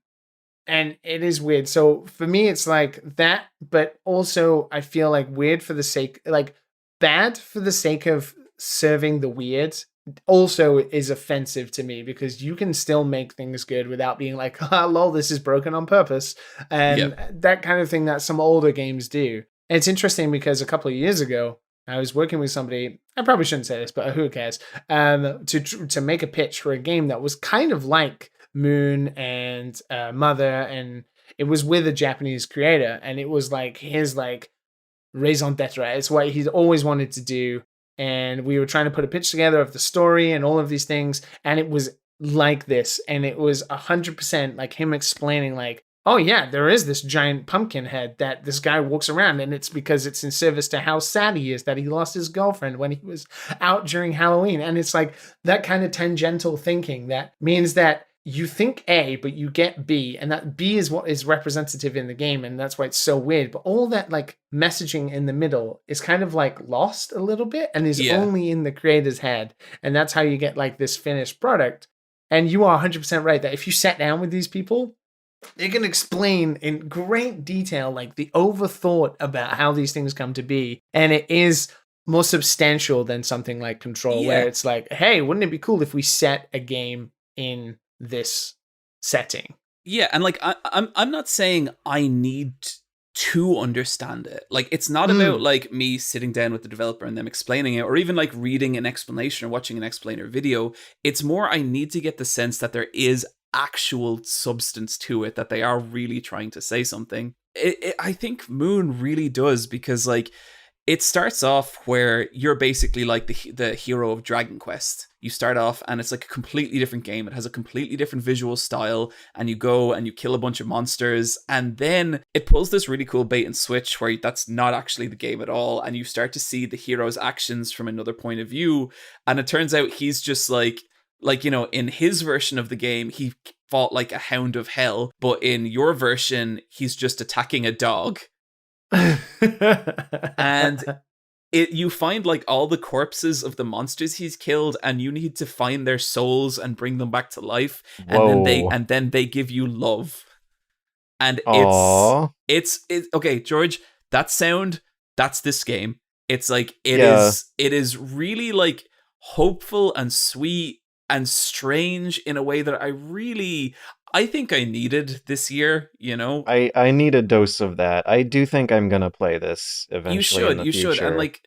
it is weird. So for me, it's like that, but also I feel like weird for the sake, like bad for the sake of serving the weird also is offensive to me, because you can still make things good without being like, lol, this is broken on purpose. And that kind of thing that some older games do. And it's interesting because a couple of years ago, I was working with somebody, I probably shouldn't say this, but who cares, to make a pitch for a game that was kind of like Moon and Mother, and it was with a Japanese creator, and it was like his like raison d'etre. It's what he's always wanted to do, and we were trying to put a pitch together of the story and all of these things, and it was like this, and it was 100% like him explaining like, oh yeah, there is this giant pumpkin head that this guy walks around, and it's because it's in service to how sad he is that he lost his girlfriend when he was out during Halloween. And it's like that kind of tangential thinking that means that you think A, but you get B, and that B is what is representative in the game, and that's why it's so weird. But all that like messaging in the middle is kind of like lost a little bit and is only in the creator's head. And that's how you get like this finished product. And you are 100% right that if you sat down with these people, They can explain in great detail, like the overthought about how these things come to be. And it is more substantial than something like Control, where it's like, hey, wouldn't it be cool if we set a game in this setting? Yeah, and like I'm not saying I need to understand it. Like, it's not about like me sitting down with the developer and them explaining it, or even like reading an explanation or watching an explainer video. It's more I need to get the sense that there is actual substance to it, that they are really trying to say something. I think Moon really does, because like it starts off where you're basically like the hero of Dragon Quest. You start off and it's like a completely different game. It has a completely different visual style, and you go and you kill a bunch of monsters, and then it pulls this really cool bait and switch where that's not actually the game at all, and you start to see the hero's actions from another point of view, and it turns out he's just like, you know, in his version of the game, he fought like a hound of hell, but in your version, he's just attacking a dog. And you find like all the corpses of the monsters he's killed, and you need to find their souls and bring them back to life. Whoa. And then they give you love. And Aww. it's okay, George, that sound, that's this game. It's like it is really like hopeful and sweet and strange in a way that I think I needed this year, you know? I need a dose of that. I do think I'm gonna play this eventually. You should. And like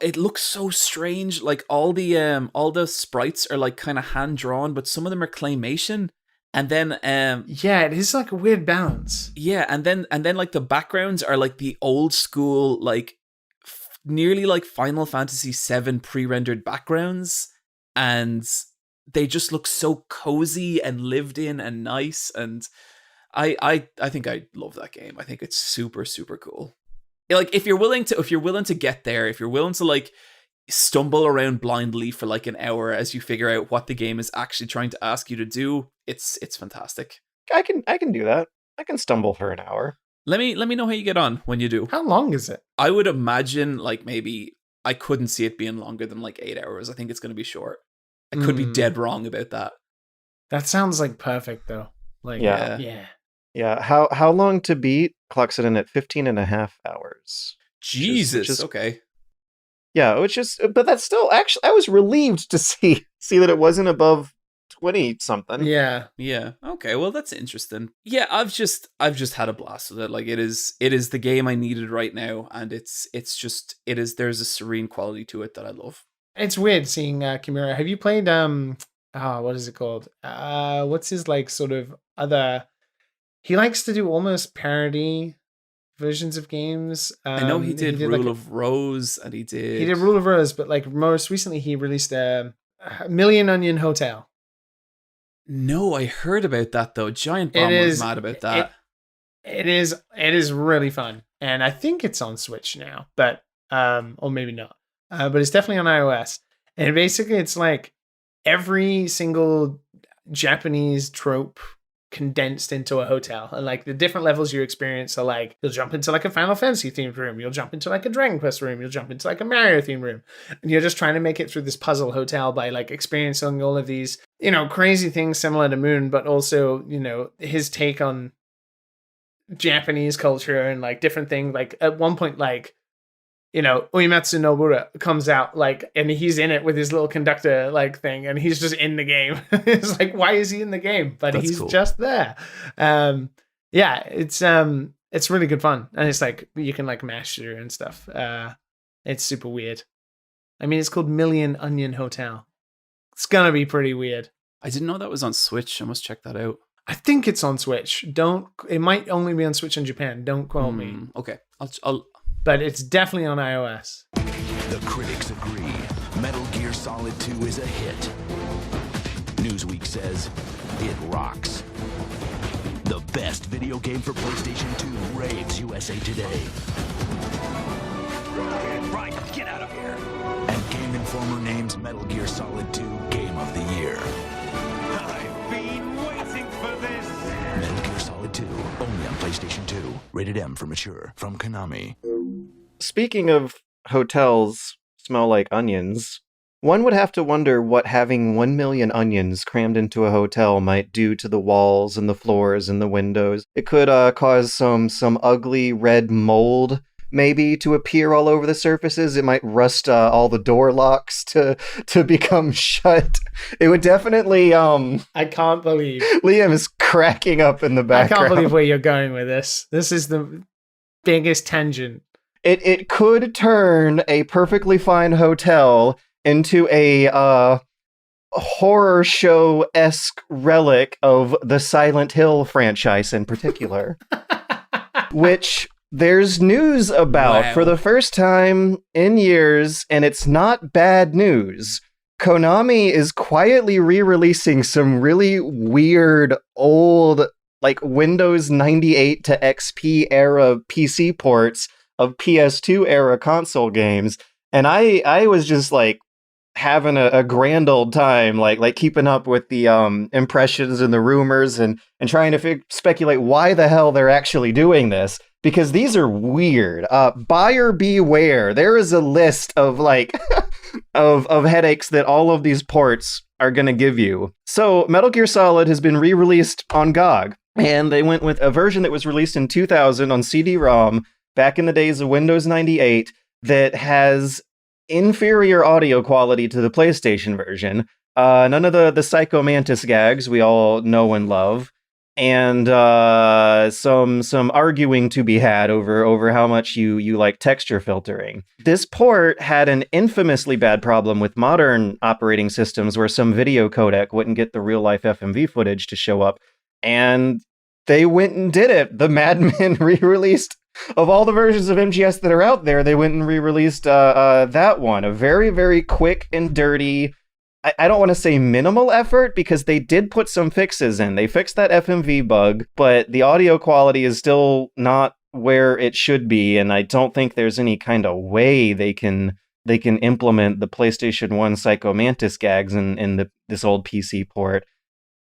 it looks so strange. Like all the sprites are like kind of hand drawn, but some of them are claymation. And then yeah, it is like a weird balance. Yeah, and then like the backgrounds are like the old school, like nearly like Final Fantasy VII pre-rendered backgrounds, and they just look so cozy and lived in and nice. And I think I love that game. I think it's super, super cool. Like if you're willing to get there, if you're willing to like stumble around blindly for like an hour as you figure out what the game is actually trying to ask you to do, it's fantastic. I can do that. I can stumble for an hour. Let me know how you get on when you do. How long is it? I would imagine like maybe I couldn't see it being longer than like 8 hours. I think it's going to be short. I could be dead wrong about that. That sounds like perfect though. Like yeah. How long to beat? Clocks it in at 15 and a half hours. Jesus. Which is, okay. Yeah, but that's still actually, I was relieved to see that it wasn't above 20 something. Yeah. Okay, well that's interesting. Yeah, I've just had a blast with it. Like it is the game I needed right now, and there's a serene quality to it that I love. It's weird seeing Kimura. Have you played what is it called? What's his like sort of other, he likes to do almost parody versions of games. I know he did Rule of Rose, and he did Rule of Rose, but like most recently he released Million Onion Hotel. No, I heard about that though. Giant Bomb was mad about that. It is really fun, and I think it's on Switch now, but or maybe not. But it's definitely on iOS. And basically it's like every single Japanese trope condensed into a hotel, and like the different levels you experience are like, you'll jump into like a Final Fantasy themed room, you'll jump into like a Dragon Quest room, you'll jump into like a Mario themed room, and you're just trying to make it through this puzzle hotel by like experiencing all of these, you know, crazy things similar to Moon, but also, you know, his take on Japanese culture and like different things. Like at one point, like, you know, Uematsu Nobura comes out, like, and he's in it with his little conductor like thing, and he's just in the game. It's like, why is he in the game? But That's he's cool. just there. Yeah, it's really good fun, and it's like you can like mash through and stuff. It's super weird. I mean, it's called Million Onion Hotel. It's gonna be pretty weird. I didn't know that was on Switch. I must check that out. I think it's on Switch. It might only be on Switch in Japan. Don't quote me. Okay, I'll. But it's definitely on iOS. The critics agree. Metal Gear Solid 2 is a hit. Newsweek says it rocks. The best video game for PlayStation 2 raves USA Today. Right, get out of here. And Game Informer names Metal Gear Solid 2 Game of the Year. I've been waiting for this. Metal Gear Solid 2, only on PlayStation 2. Rated M for mature. From Konami. Speaking of hotels smell like onions, One would have to wonder what having 1 million onions crammed into a hotel might do to the walls and the floors and the windows. It could cause some ugly red mold, maybe, to appear all over the surfaces. It might rust all the door locks to become shut. It would definitely... I can't believe... Liam is cracking up in the background. I can't believe where you're going with this. This is the biggest tangent. It could turn a perfectly fine hotel into a horror show-esque relic of the Silent Hill franchise in particular, which there's news about for the first time in years, and it's not bad news. Konami is quietly re-releasing some really weird old, like Windows 98 to XP era PC ports of PS2 era console games, and I was just like having a grand old time, like keeping up with the impressions and the rumors and trying to speculate why the hell they're actually doing this, because these are weird. Buyer beware. There is a list of like of headaches that all of these ports are going to give you. So Metal Gear Solid has been re-released on GOG, and they went with a version that was released in 2000 on CD-ROM back in the days of Windows 98 that has inferior audio quality to the PlayStation version. None of the Psycho Mantis gags we all know and love, and some arguing to be had over how much you like texture filtering. This port had an infamously bad problem with modern operating systems where some video codec wouldn't get the real-life FMV footage to show up, and they went and did it. The Madmen re-released, of all the versions of MGS that are out there, they went and re-released that one. A very, very quick and dirty, I don't want to say minimal effort, because they did put some fixes in. They fixed that FMV bug, but the audio quality is still not where it should be, and I don't think there's any kind of way they can implement the PlayStation 1 Psycho Mantis gags in this old PC port.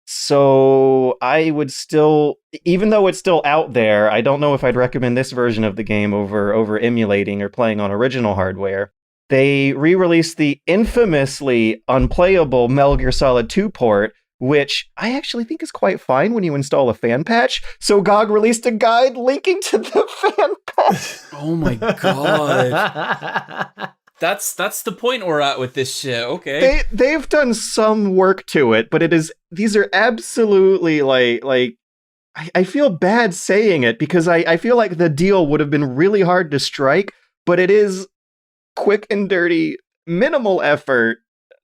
So I would still, even though it's still out there, I don't know if I'd recommend this version of the game over emulating or playing on original hardware. They re-released the infamously unplayable Metal Gear Solid 2 port, which I actually think is quite fine when you install a fan patch. So GOG released a guide linking to the fan patch. Oh my god. That's the point we're at with this shit. Okay. They've done some work to it, but these are absolutely like I feel bad saying it, because I feel like the deal would have been really hard to strike, but it is quick and dirty, minimal effort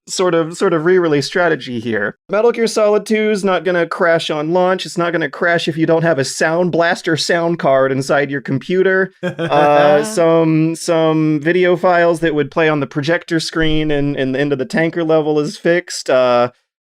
sort of re-release strategy here. Metal Gear Solid 2 is not going to crash on launch. It's not going to crash if you don't have a Sound Blaster sound card inside your computer. Some video files that would play on the projector screen and the end of the tanker level is fixed.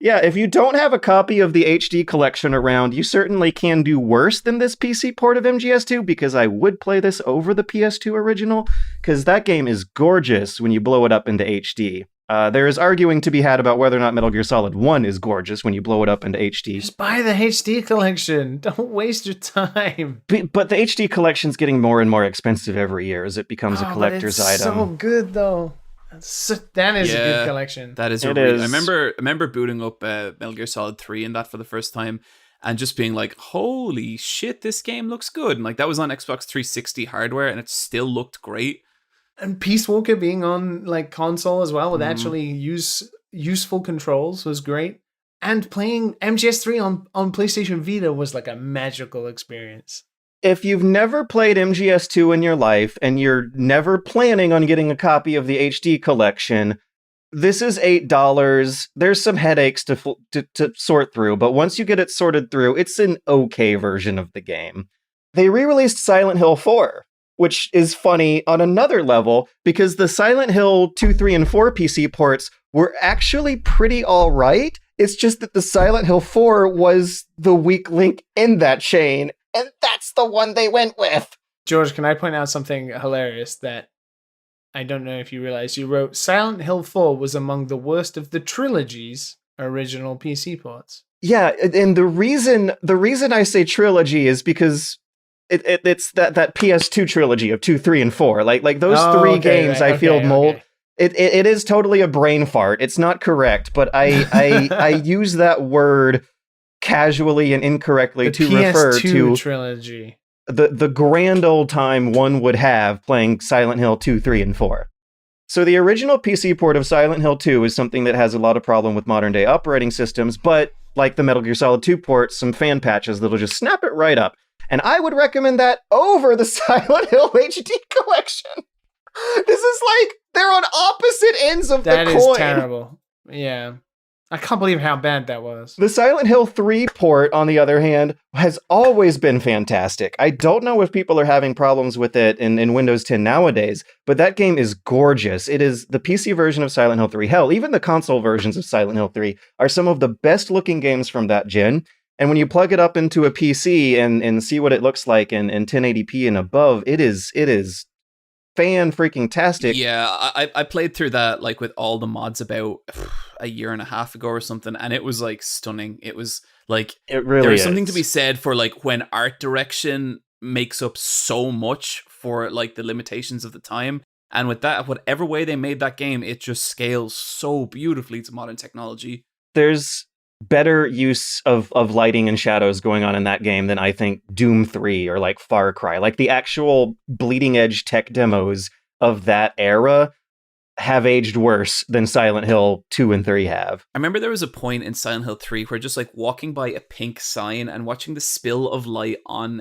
Yeah, if you don't have a copy of the HD collection around, you certainly can do worse than this PC port of MGS2, because I would play this over the PS2 original, because that game is gorgeous when you blow it up into HD. There is arguing to be had about whether or not Metal Gear Solid 1 is gorgeous when you blow it up into HD. Just buy the HD collection. Don't waste your time. But the HD collection's getting more and more expensive every year as it becomes a collector's item. So good, though. That is a good collection. That is. I remember booting up Metal Gear Solid 3 and that for the first time, and just being like, holy shit, this game looks good. And like, that was on Xbox 360 hardware, and it still looked great. And Peace Walker being on like console as well with actually useful controls was great. And playing MGS3 on PlayStation Vita was like a magical experience. If you've never played MGS2 in your life and you're never planning on getting a copy of the HD collection, this is $8. There's some headaches to sort through, but once you get it sorted through, it's an okay version of the game. They re-released Silent Hill 4, which is funny on another level, because the Silent Hill 2, 3, and 4 PC ports were actually pretty alright. It's just that the Silent Hill 4 was the weak link in that chain, and that's the one they went with. George, can I point out something hilarious that I don't know if you realize? You wrote Silent Hill 4 was among the worst of the trilogy's original PC ports. Yeah, and the reason I say trilogy is because it's that PS2 trilogy of 2, 3, and 4. Like those three games, I feel mold. It is totally a brain fart. It's not correct, but I use that word casually and incorrectly to refer to trilogy. The grand old time one would have playing Silent Hill 2, 3, and 4. So the original PC port of Silent Hill 2 is something that has a lot of problem with modern day operating systems, but like the Metal Gear Solid 2 port, some fan patches that'll just snap it right up. And I would recommend that over the Silent Hill HD collection. This is like, they're on opposite ends of the coin. That is terrible. Yeah. I can't believe how bad that was. The Silent Hill 3 port, on the other hand, has always been fantastic. I don't know if people are having problems with it in Windows 10 nowadays, but that game is gorgeous. It is the PC version of Silent Hill 3. Hell, even the console versions of Silent Hill 3 are some of the best looking games from that gen. And when you plug it up into a PC and see what it looks like in 1080p and above, it is fan-freaking-tastic. Yeah, I played through that like with all the mods about a year and a half ago or something, and it was like stunning. It was like, it really there's is. something to be said for like when art direction makes up so much for like the limitations of the time. And with that, whatever way they made that game, it just scales so beautifully to modern technology. There's better use of lighting and shadows going on in that game than I think Doom 3 or like Far Cry. Like the actual bleeding edge tech demos of that era have aged worse than Silent Hill 2 and 3 have. I remember there was a point in Silent Hill 3 where just like walking by a pink sign and watching the spill of light on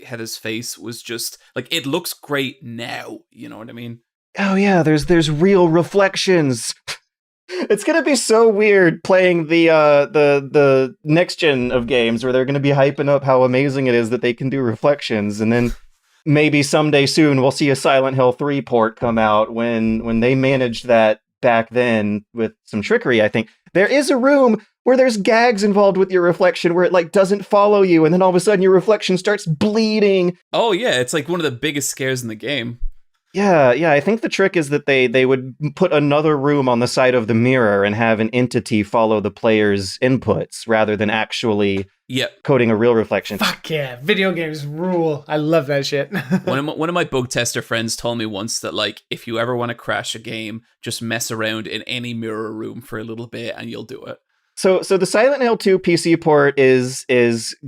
Hedda's face was just like, it looks great now, you know what I mean? Oh yeah, there's real reflections. It's gonna be so weird playing the next gen of games where they're gonna be hyping up how amazing it is that they can do reflections, and then maybe someday soon we'll see a Silent Hill 3 port come out when they managed that back then with some trickery. I think there is a room where there's gags involved with your reflection where it like doesn't follow you, and then all of a sudden your reflection starts bleeding. Oh yeah, it's like one of the biggest scares in the game. Yeah, I think the trick is that they would put another room on the side of the mirror and have an entity follow the player's inputs rather than actually coding a real reflection. Fuck yeah, video games rule. I love that shit. One of my bug tester friends told me once that like, if you ever want to crash a game, just mess around in any mirror room for a little bit and you'll do it. So the Silent Hill 2 PC port is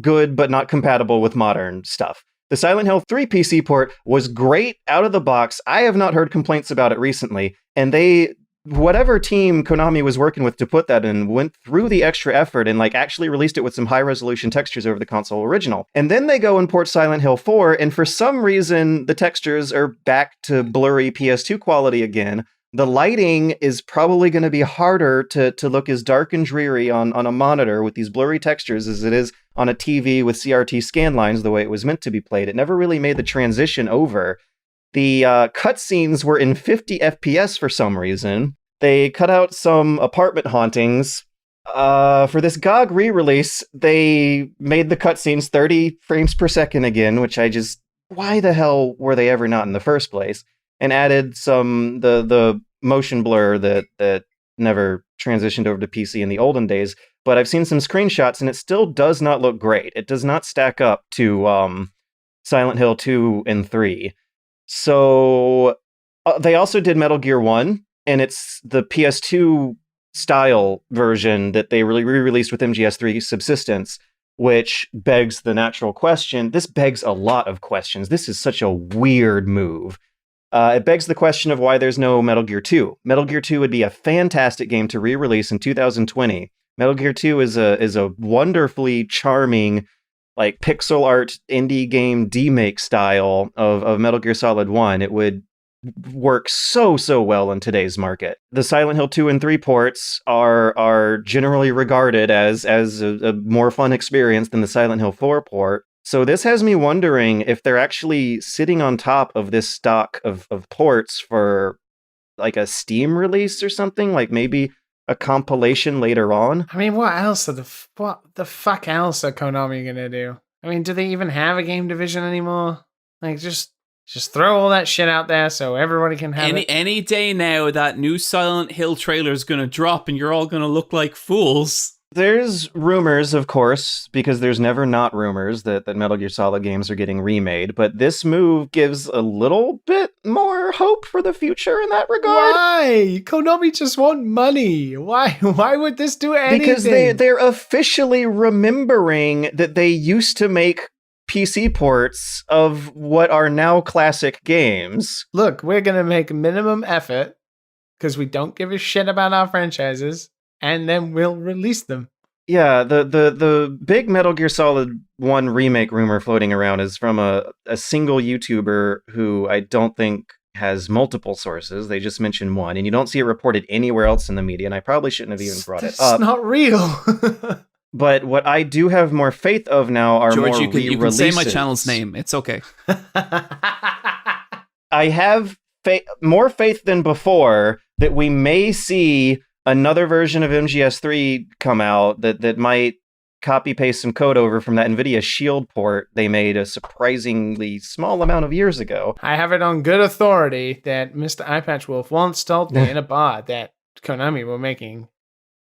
good but not compatible with modern stuff. The Silent Hill 3 PC port was great out of the box. I have not heard complaints about it recently. And whatever team Konami was working with to put that in, went through the extra effort and like actually released it with some high resolution textures over the console original. And then they go and port Silent Hill 4, and for some reason, the textures are back to blurry PS2 quality again. The lighting is probably going to be harder to look as dark and dreary on a monitor with these blurry textures as it is on a TV with CRT scan lines the way it was meant to be played. It never really made the transition over. The cutscenes were in 50 FPS for some reason. They cut out some apartment hauntings. For this GOG re-release, they made the cutscenes 30 frames per second again, which why the hell were they ever not in the first place? And added some the motion blur that never transitioned over to PC in the olden days. But I've seen some screenshots, and it still does not look great. It does not stack up to Silent Hill 2 and 3. So they also did Metal Gear 1, and it's the PS2 style version that they re-released with MGS3 Subsistence, which begs the natural question. This begs a lot of questions. This is such a weird move. It begs the question of why there's no Metal Gear 2. Metal Gear 2 would be a fantastic game to re-release in 2020. Metal Gear 2 is a wonderfully charming, like pixel art indie game demake style of Metal Gear Solid 1. It would work so well in today's market. The Silent Hill 2 and 3 ports are generally regarded as a more fun experience than the Silent Hill 4 port. So this has me wondering if they're actually sitting on top of this stock of ports for like a Steam release or something, like maybe a compilation later on. I mean, what the fuck else are Konami gonna do? I mean, do they even have a game division anymore? Like, just throw all that shit out there so everybody can have it. Any day now, that new Silent Hill trailer is gonna drop and you're all gonna look like fools. There's rumors, of course, because there's never not rumors that Metal Gear Solid games are getting remade, but this move gives a little bit more hope for the future in that regard. Why? Konami just want money. Why would this do anything? Because they're officially remembering that they used to make PC ports of what are now classic games. Look, we're going to make minimum effort because we don't give a shit about our franchises, and then we'll release them. Yeah, the big Metal Gear Solid 1 remake rumor floating around is from a single YouTuber who I don't think has multiple sources. They just mentioned one, and you don't see it reported anywhere else in the media, and I probably shouldn't have even brought it up. It's not real. But what I do have more faith of now are George, more you can re-releases. say my channel's name. It's okay. I have more faith than before that we may see another version of MGS3 come out that might copy-paste some code over from that NVIDIA Shield port they made a surprisingly small amount of years ago. I have it on good authority that Mr. Eyepatch Wolf once told me in a bar that Konami were making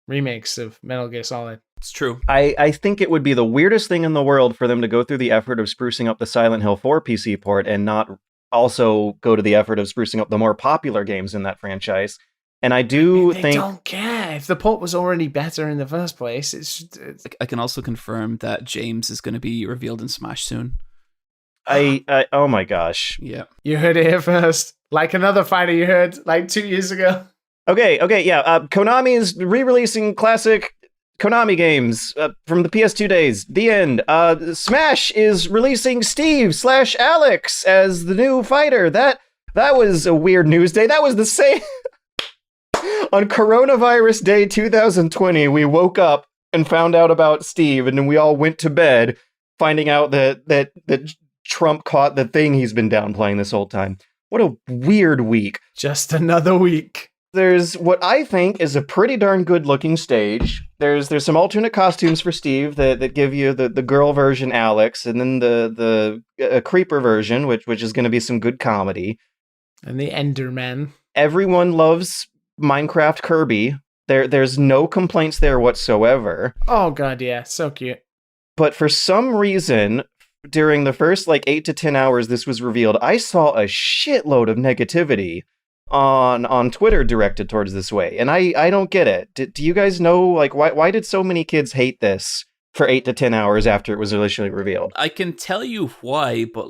remakes of Metal Gear Solid. It's true. I think it would be the weirdest thing in the world for them to go through the effort of sprucing up the Silent Hill 4 PC port and not also go to the effort of sprucing up the more popular games in that franchise. And I do think... They don't care. If the port was already better in the first place, it's... I can also confirm that James is going to be revealed in Smash soon. oh my gosh. Yeah. You heard it here first. Like another fighter you heard like 2 years ago. Okay, yeah. Konami is re-releasing classic Konami games from the PS2 days. The end. Smash is releasing Steve/Alex as the new fighter. That was a weird news day. That was the same... On Coronavirus Day 2020, we woke up and found out about Steve, and then we all went to bed finding out that Trump caught the thing he's been downplaying this whole time. What a weird week. Just another week. There's what I think is a pretty darn good looking stage. There's some alternate costumes for Steve that give you the girl version Alex, and then the creeper version, which is going to be some good comedy. And the Enderman. Everyone loves Minecraft Kirby. There's no complaints there whatsoever. Oh god, yeah, so cute. But for some reason, during the first 8 to 10 hours this was revealed, I saw a shitload of negativity on Twitter directed towards this way, and I don't get it. Do you guys know why did so many kids hate this for 8 to 10 hours after it was initially revealed? I can tell you why, but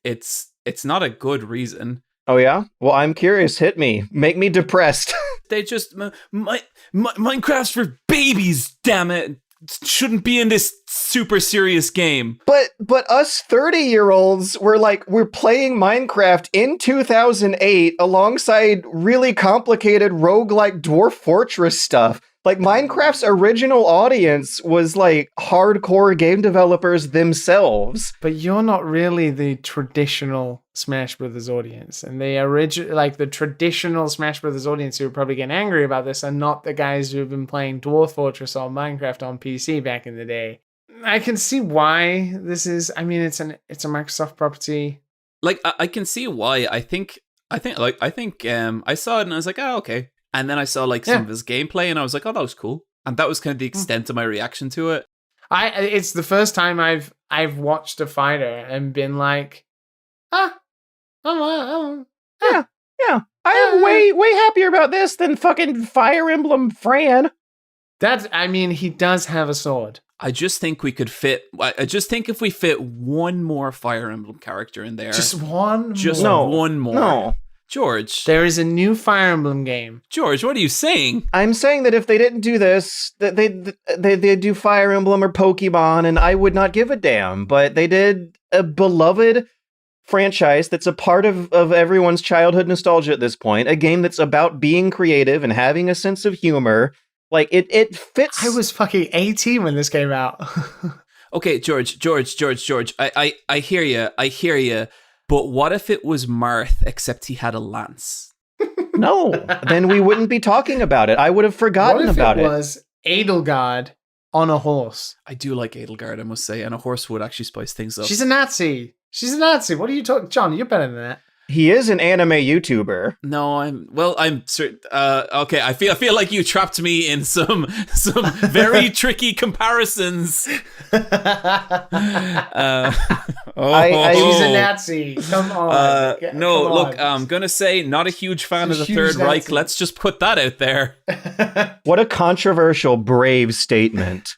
it's not a good reason. Oh yeah? Well, I'm curious. Hit me. Make me depressed. They just Minecraft's for babies, damn it. Shouldn't be in this super serious game. But us 30-year-olds we're playing Minecraft in 2008 alongside really complicated roguelike Dwarf Fortress stuff. Minecraft's original audience was hardcore game developers themselves. But you're not really the traditional Smash Brothers audience. And the traditional Smash Brothers audience who are probably getting angry about this are not the guys who have been playing Dwarf Fortress or Minecraft on PC back in the day. I can see why this is, it's a Microsoft property. I can see why. I think I saw it and I was like, oh, okay. And then I saw some of his gameplay and I was like, oh, that was cool. And that was kind of the extent of my reaction to it. It's the first time I've watched a fighter and been like, yeah. I am way happier about this than fucking Fire Emblem Fran. He does have a sword. I just think we could fit. I just think if we fit one more Fire Emblem character in there, just one, one more. No. George, there is a new Fire Emblem game. George, what are you saying? I'm saying that if they didn't do this, that they'd do Fire Emblem or Pokemon, and I would not give a damn. But they did a beloved franchise that's a part of everyone's childhood nostalgia at this point. A game that's about being creative and having a sense of humor. It fits. I was fucking 18 when this came out. Okay, George. I hear you. But what if it was Marth, except he had a lance? No, then we wouldn't be talking about it. I would have forgotten about it. What if it was Edelgard on a horse? I do like Edelgard, I must say, and a horse would actually spice things up. She's a Nazi. What are you talking? John, you're better than that. He is an anime YouTuber. No, I'm certain. Okay, I feel like you trapped me in some very tricky comparisons. She's a Nazi. Come on. No, Come look, on. I'm gonna say not a huge fan of She's the a huge Third Reich. Nazi. Let's just put that out there. What a controversial, brave statement.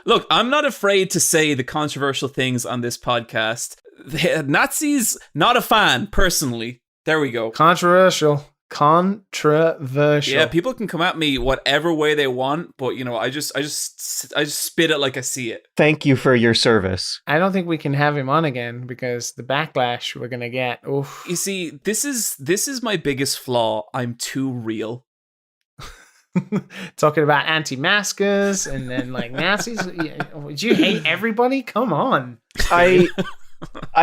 Look, I'm not afraid to say the controversial things on this podcast. The Nazis, not a fan, personally. There we go. Controversial. Yeah, people can come at me whatever way they want, but I just spit it like I see it. Thank you for your service. I don't think we can have him on again because the backlash we're gonna get. Oof. You see, this is my biggest flaw. I'm too real. Talking about anti-maskers and then like Nazis. Would you hate everybody? Come on. I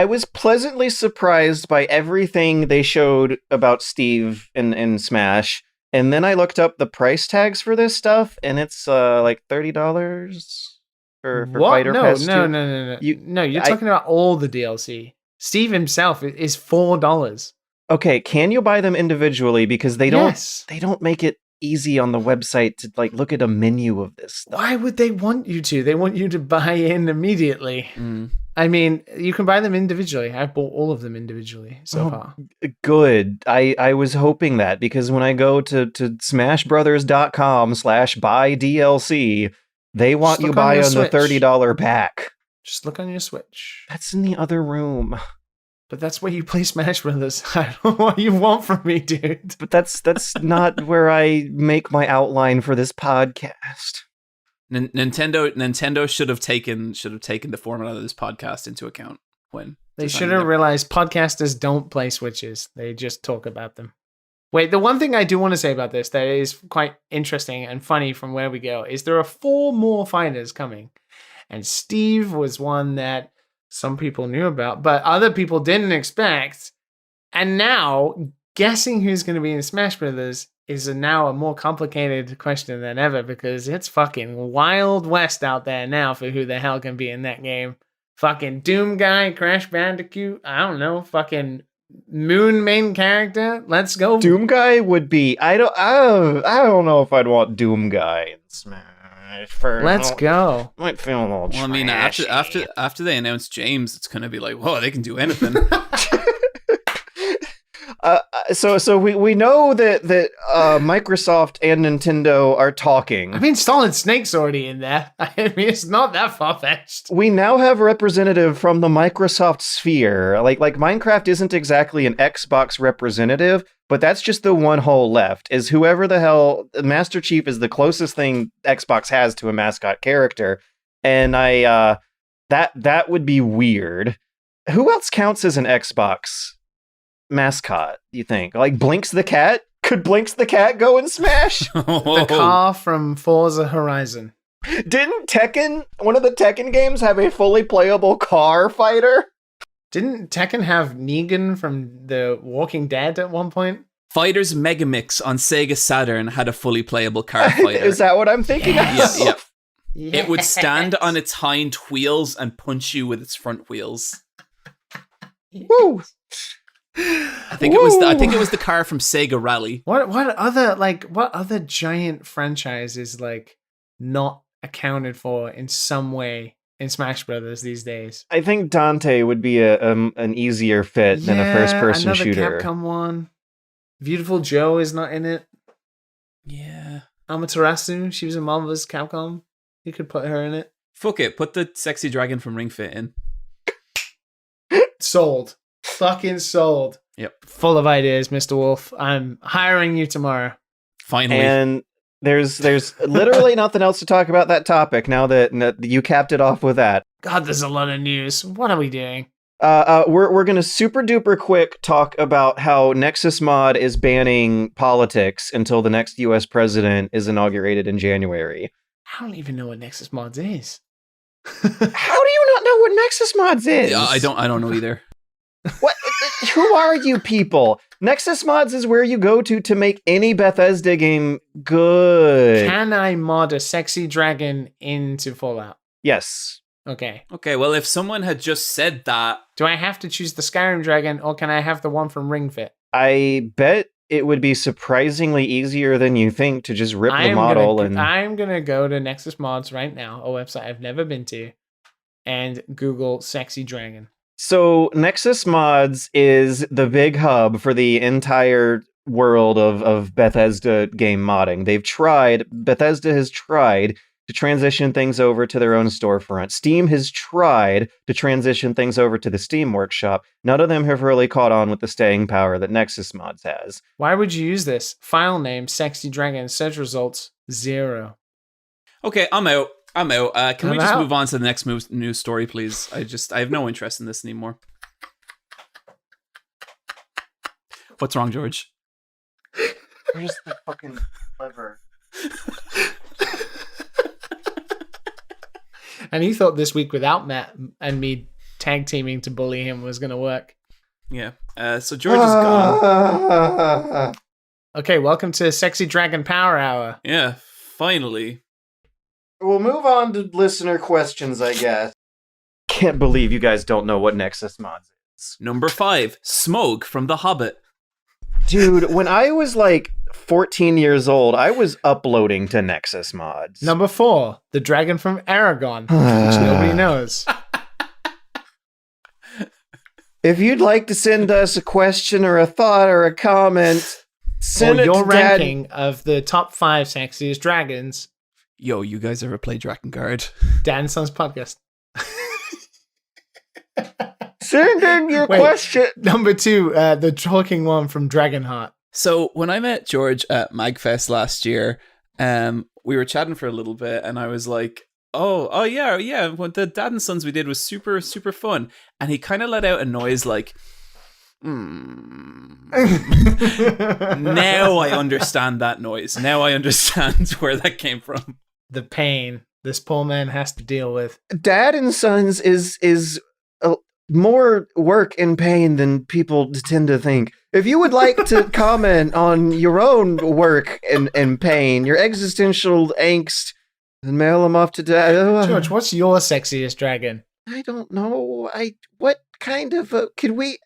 was pleasantly surprised by everything they showed about Steve in Smash, and then I looked up the price tags for this stuff, and it's like $30 for What? Fighter No, Pass 2. no. You're talking about all the DLC. Steve himself is $4. Okay, can you buy them individually because they don't Yes. they don't make it easy on the website to like look at a menu of this stuff. Why would they want you to? They want you to buy in immediately. I mean, you can buy them individually. I've bought all of them individually so far. Good. I was hoping that because when I go to smashbrothers.com/buy DLC, they want you buy on the $30 pack. Just look on your Switch. That's in the other room. But that's where you play Smash Brothers. I don't know what you want from me, dude. But that's not where I make my outline for this podcast. Nintendo should have taken the format of this podcast into account when they should have realized podcasters don't play Switches. They just talk about them. Wait, the one thing I do want to say about this that is quite interesting and funny from where we go is there are 4 more fighters coming. And Steve was one that some people knew about, but other people didn't expect. And now, guessing who's going to be in Smash Brothers is now a more complicated question than ever because it's fucking Wild West out there now for who the hell can be in that game. Fucking Doom guy, Crash Bandicoot, I don't know, fucking Moon main character. Let's go. Doom guy would be. I don't know if I'd want Doom guy in Smash. Let's go. Might feel a little. Well, I mean, after they announce James, it's gonna be like, whoa, they can do anything. So we know that Microsoft and Nintendo are talking. I mean, Solid Snake's already in there. I mean, it's not that far-fetched. We now have a representative from the Microsoft sphere. Like Minecraft isn't exactly an Xbox representative, but that's just the one hole left. Is whoever the hell Master Chief is the closest thing Xbox has to a mascot character, and that would be weird. Who else counts as an Xbox mascot, you think? Like Blinks the cat? Could Blinks the cat go in Smash? The car from Forza Horizon. Didn't Tekken, one of the Tekken games, have a fully playable car fighter? Didn't Tekken have Negan from The Walking Dead at one point? Fighters Megamix on Sega Saturn had a fully playable car fighter. Is that what I'm thinking of? Yeah. Yes. It would stand on its hind wheels and punch you with its front wheels. Woo! I think it was the car from Sega Rally. What other giant franchise is like not accounted for in some way in Smash Brothers these days? I think Dante would be an easier fit than a first-person shooter. Another Capcom one. Beautiful Joe is not in it. Yeah. Amaterasu, she was in Marvel's Capcom. You could put her in it. Fuck it, put the sexy dragon from RingFit in. Sold. Fucking sold. Yep. Full of ideas, Mr. Wolf. I'm hiring you tomorrow. Finally. And there's literally nothing else to talk about that topic now that you capped it off with that. God, there's a lot of news. What are we doing? We're gonna super duper quick talk about how Nexus Mod is banning politics until the next US president is inaugurated in January. I don't even know what Nexus Mods is. How do you not know what Nexus Mods is? I don't know either. What? Who are you people? Nexus Mods is where you go to make any Bethesda game good. Can I mod a sexy dragon into Fallout? Yes. Okay. Okay, well, if someone had just said that, Do I have to choose the Skyrim dragon, or can I have the one from RingFit? I bet it would be surprisingly easier than you think to just rip the model and... I'm gonna go to Nexus Mods right now, a website I've never been to, and Google sexy dragon. So Nexus Mods is the big hub for the entire world of Bethesda game modding. Bethesda has tried to transition things over to their own storefront. Steam has tried to transition things over to the Steam Workshop. None of them have really caught on with the staying power that Nexus Mods has. Why would you use this? File name, sexy dragon, search results, 0. okay, I'm out. Can we I'm just out. move on to the next news story, please? I have no interest in this anymore. What's wrong, George? Where's the fucking lever? And he thought this week without Matt and me tag teaming to bully him was going to work. Yeah. So George is gone. Okay, welcome to Sexy Dragon Power Hour. Yeah, finally. We'll move on to listener questions, I guess. Can't believe you guys don't know what Nexus Mods is. Number 5, Smoke from The Hobbit. Dude, when I was like 14 years old, I was uploading to Nexus Mods. Number 4, the dragon from Aragon, which nobody knows. If you'd like to send us a question or a thought or a comment, send Or it your to Dad. ranking of the top 5 sexiest dragons, Yo, you guys ever play Drakengard? Dad and Sons podcast. Send in your Wait. question. Number 2, the talking one from Dragonheart. So when I met George at MagFest last year, we were chatting for a little bit, and I was like, "Oh yeah. What the Dad and Sons we did was super super fun." And he kind of let out a noise like, Now I understand that noise. Now I understand where that came from. The pain this poor man has to deal with. Dad and Sons is more work and pain than people tend to think. If you would like to comment on your own work and pain, your existential angst, then mail them off to Dad. George, what's your sexiest dragon? I don't know. What kind of could we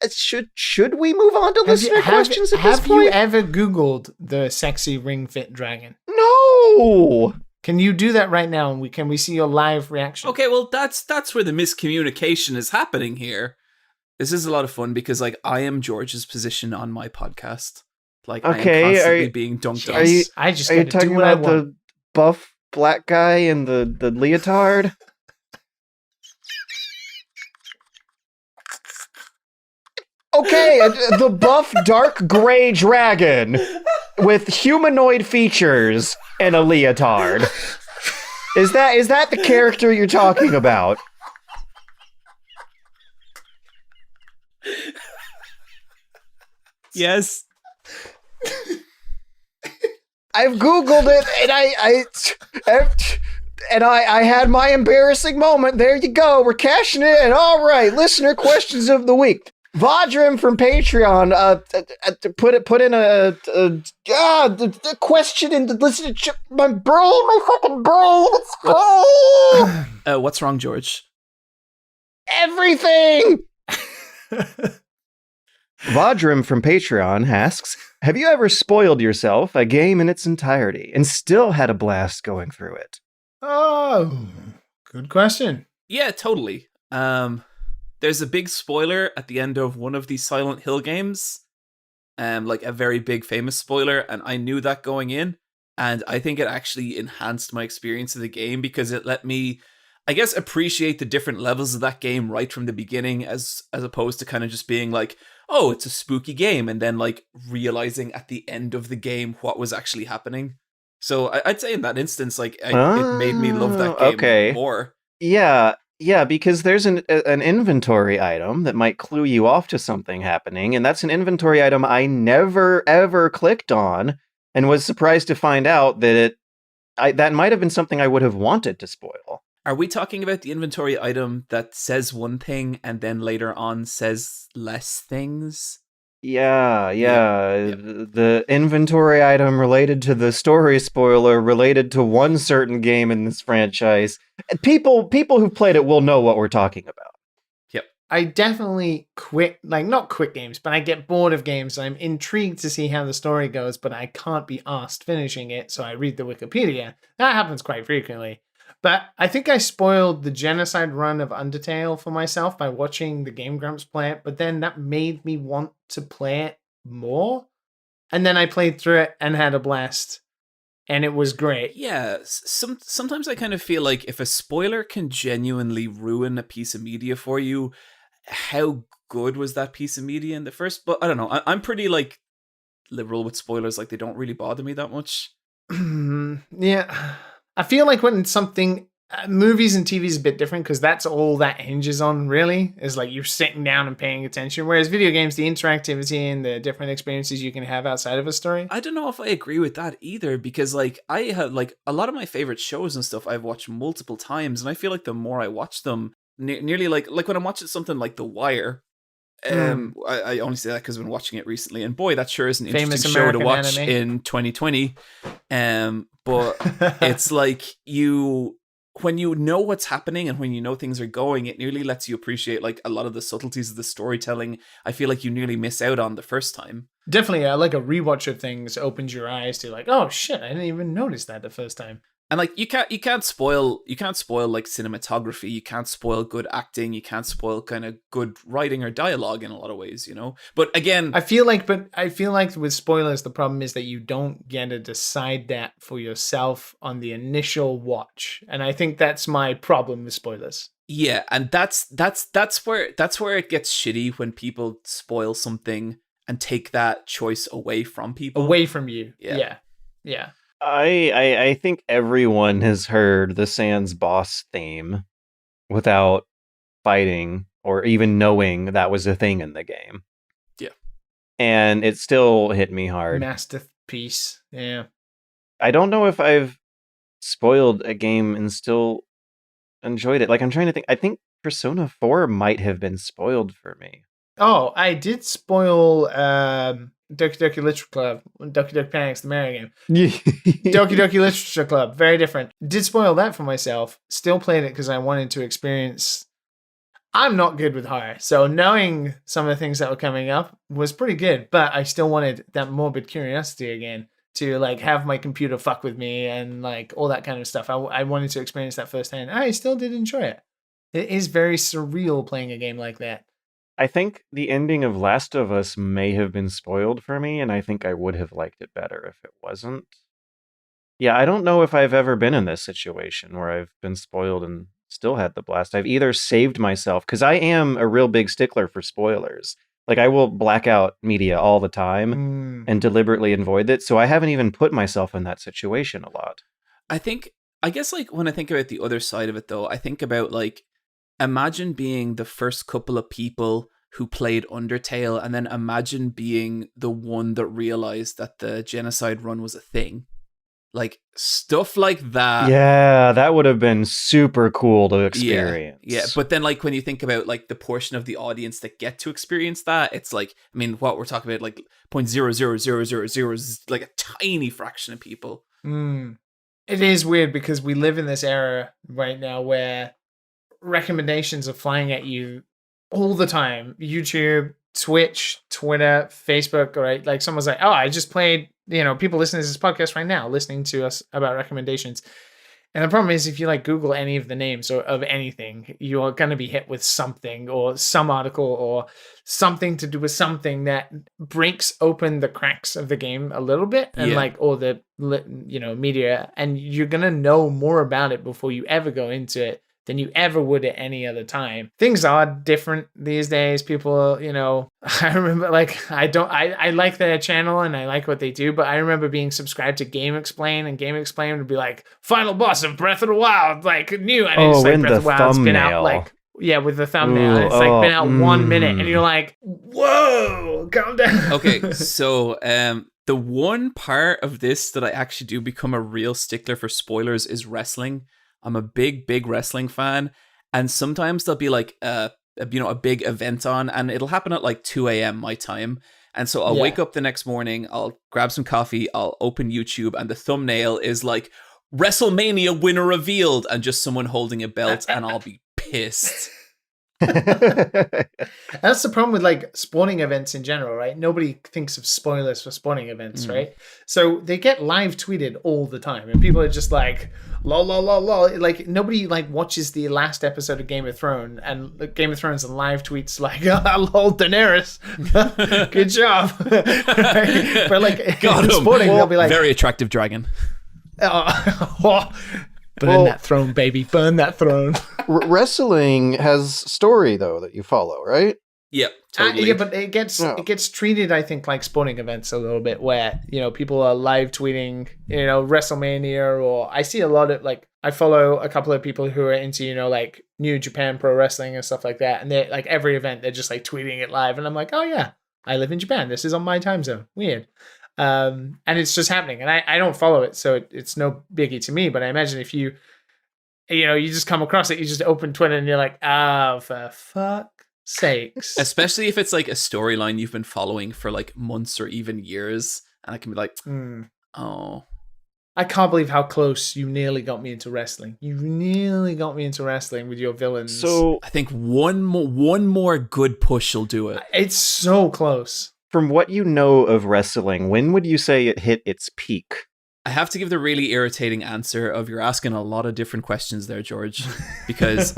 should we move on to listener questions at this Have point? you ever Googled the sexy ring fit dragon? No. Can you do that right now, and can we see your live reaction? Okay, well that's where the miscommunication is happening here. This is a lot of fun because like I am George's position on my podcast. Like Okay, I am constantly being dunked on. I just Are you got to do talking what I about want. the buff black guy and the leotard? Okay, the buff dark gray dragon with humanoid features and a leotard. Is that the character you're talking about? Yes. I've Googled it and I had my embarrassing moment. There you go. We're cashing it in. All right, listener questions of the week. Vodrim from Patreon put in a question in the listenership. My fucking brain. It's cold. What's wrong, George? Everything. Vodrim from Patreon asks, have you ever spoiled yourself a game in its entirety and still had a blast going through it? Oh, good question. Yeah, totally. There's a big spoiler at the end of one of these Silent Hill games. Like a very big famous spoiler, and I knew that going in, and I think it actually enhanced my experience of the game because it let me, I guess, appreciate the different levels of that game right from the beginning as opposed to kind of just being like, oh, it's a spooky game, and then like realizing at the end of the game what was actually happening. So I'd say in that instance, like it made me love that game more. Yeah, because there's an inventory item that might clue you off to something happening, and that's an inventory item I never ever clicked on, and was surprised to find out that that might have been something I would have wanted to spoil. Are we talking about the inventory item that says one thing and then later on says less things? Yeah, Yeah. the inventory item related to the story spoiler related to one certain game in this franchise. People who played it will know what we're talking about. I definitely quit, like not quit games, but I get bored of games. I'm intrigued to see how the story goes, but I can't be asked finishing it, so I read the Wikipedia. That happens quite frequently. But I think I spoiled the genocide run of Undertale for myself by watching the Game Grumps play it, but then that made me want to play it more. And then I played through it and had a blast. And it was great. Yeah, sometimes I kind of feel like if a spoiler can genuinely ruin a piece of media for you, how good was that piece of media in the first? But I don't know. I'm pretty like liberal with spoilers. Like they don't really bother me that much. Yeah. I feel like when something, movies and TV is a bit different because that's all that hinges on, really, is like you're sitting down and paying attention. Whereas video games, the interactivity and the different experiences you can have outside of a story. I don't know if I agree with that either, because like I have like a lot of my favorite shows and stuff I've watched multiple times, and I feel like the more I watch them, nearly like when I'm watching something like The Wire. I only say that because I've been watching it recently, and boy, that sure is an Famous interesting show to American watch anime. in 2020. But it's like when you know what's happening and when you know things are going, it nearly lets you appreciate like a lot of the subtleties of the storytelling. I feel like you nearly miss out on the first time. Definitely, like a rewatch of things opens your eyes to like, oh shit, I didn't even notice that the first time. And like you can't spoil like cinematography, you can't spoil good acting, you can't spoil kind of good writing or dialogue in a lot of ways, you know. But again, I feel like with spoilers, the problem is that you don't get to decide that for yourself on the initial watch, and I think that's my problem with spoilers. yeah, and that's where it gets shitty when people spoil something and take that choice away from people, Away from you. Yeah. Yeah. I think everyone has heard the Sans boss theme without fighting or even knowing that was a thing in the game. Yeah. And it still hit me hard. Masterpiece. Yeah. I don't know if I've spoiled a game and still enjoyed it. Like, I'm trying to think. I think Persona 4 might have been spoiled for me. Oh, I did spoil Doki Doki Literature Club, Doki Doki Panics, the Mario game. Doki Doki Literature Club, very different. Did spoil that for myself. Still played it because I wanted to experience. I'm not good with horror, so knowing some of the things that were coming up was pretty good, but I still wanted that morbid curiosity again to like have my computer fuck with me and like all that kind of stuff. I wanted to experience that firsthand. I still did enjoy it. It is very surreal playing a game like that. I think the ending of Last of Us may have been spoiled for me, and I think I would have liked it better if it wasn't. Yeah, I don't know if I've ever been in this situation where I've been spoiled and still had the blast. I've either saved myself, because I am a real big stickler for spoilers. Like, I will black out media all the time and deliberately avoid it, so I haven't even put myself in that situation a lot. I guess like when I think about the other side of it though, I think about like, imagine being the first couple of people who played Undertale, and then imagine being the one that realized that the genocide run was a thing. Like, stuff like that. Yeah, that would have been super cool to experience. Yeah, but then like when you think about like the portion of the audience that get to experience that, it's like, I mean, what we're talking about, like 0.00000 is like a tiny fraction of people. It is weird because we live in this era right now where recommendations are flying at you all the time. YouTube, Twitch, Twitter, Facebook, right? Like someone's like, oh, I just played, people listening to this podcast right now, listening to us about recommendations. And the problem is if you like Google any of the names or of anything, you're going to be hit with something or some article or something to do with something that breaks open the cracks of the game a little bit and or the, media. And you're going to know more about it before you ever go into it than you ever would at any other time. Things are different these days. People, I remember I like their channel and I like what they do, but I remember being subscribed to Game Explain, and Game Explain would be like, final boss of Breath of the Wild, like new. And it's like Breath of the Wild's been out with the thumbnail. And it's been out 1 minute and you're like, whoa, calm down. Okay, so the one part of this that I actually do become a real stickler for spoilers is wrestling. I'm a big wrestling fan, and sometimes there'll be like a big event on, and it'll happen at like 2 a.m. my time, And so I'll wake up the next morning, I'll grab some coffee, I'll open YouTube, and the thumbnail is like, WrestleMania winner revealed, and just someone holding a belt, and I'll be pissed. That's the problem with like sporting events in general, right? Nobody thinks of spoilers for sporting events, right? So they get live tweeted all the time, and people are just like, lol, lol, lol, lol. Like nobody like watches the last episode of Game of Thrones and live tweets like, lol, Daenerys, good job. Right? But like Got in him. sporting, they'll be like, Very attractive dragon. burn that throne, baby, burn that throne. Wrestling has story though that you follow, right? Yep, totally. Yeah, but it gets treated, I think, like sporting events a little bit, where people are live tweeting, WrestleMania, or I see a lot of like I follow a couple of people who are into like New Japan Pro Wrestling and stuff like that, and they like every event they're just like tweeting it live, and I'm like, oh yeah, I live in Japan. This is on my time zone. Weird. And it's just happening, and I don't follow it, so it's no biggie to me. But I imagine if you just come across it, you just open Twitter and you're like, for fuck sakes. Especially if it's like a storyline you've been following for like months or even years, and I can be like, oh, I can't believe how close you nearly got me into wrestling. You nearly got me into wrestling with your villains. So I think one more good push will do it. It's so close. from what you know of wrestling, when would you say it hit its peak? I have to give the really irritating answer of you're asking a lot of different questions there, George, because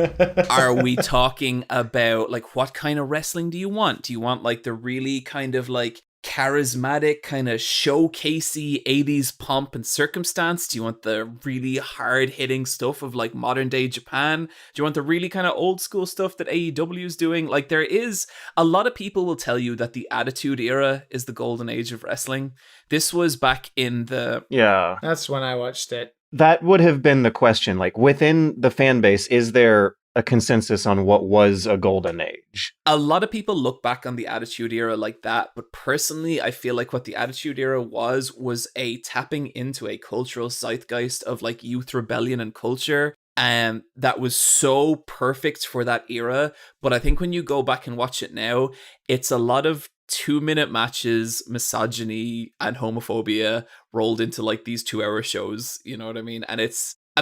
are we talking about like what kind of wrestling do you want? Do you want like the really kind of like charismatic kind of showcasey 80s pomp and circumstance? Do you want the really hard hitting stuff of like modern day Japan? Do you want the really kind of old school stuff that AEW is doing? Like there is a lot of people will tell you that the Attitude Era is the golden age of wrestling. This was back in the... Yeah. That's when I watched it. That would have been the question. Like within the fan base, is there a consensus on what was a golden age? A lot of people look back on the Attitude Era like that, but personally, I feel like what the Attitude Era was a tapping into a cultural zeitgeist of like youth rebellion and culture, and that was so perfect for that era. But I think when you go back and watch it now, it's a lot of 2-minute matches, misogyny and homophobia rolled into like these 2-hour shows, you know what I mean? And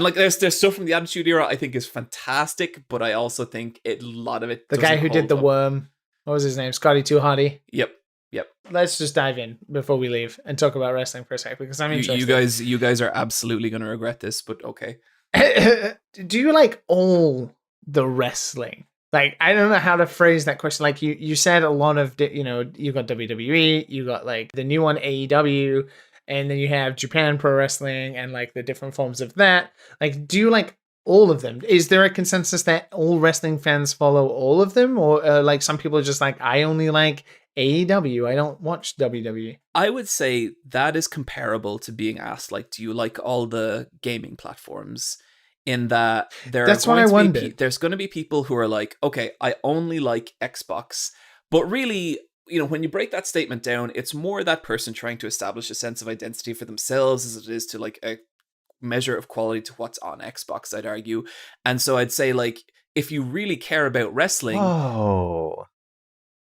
like there's stuff from the Attitude Era I think is fantastic, but I also think a lot of it The guy who did the worm, what was his name? Scotty Too Hotty. Yep. Let's just dive in before we leave and talk about wrestling for a sec, because I'm interested. You guys are absolutely going to regret this, but okay. Do you like all the wrestling? Like, I don't know how to phrase that question. Like you said a lot of, you got WWE, you got like the new one, AEW, and then you have Japan Pro Wrestling and like the different forms of that. Like, do you like all of them? Is there a consensus that all wrestling fans follow all of them? Or like some people are just like, I only like AEW, I don't watch WWE? I would say that is comparable to being asked, like, do you like all the gaming platforms? In that there's going to be people who are like, okay, I only like Xbox. But really, when you break that statement down, it's more that person trying to establish a sense of identity for themselves as it is to like a measure of quality to what's on Xbox, I'd argue. And so I'd say, like, if you really care about wrestling... Whoa,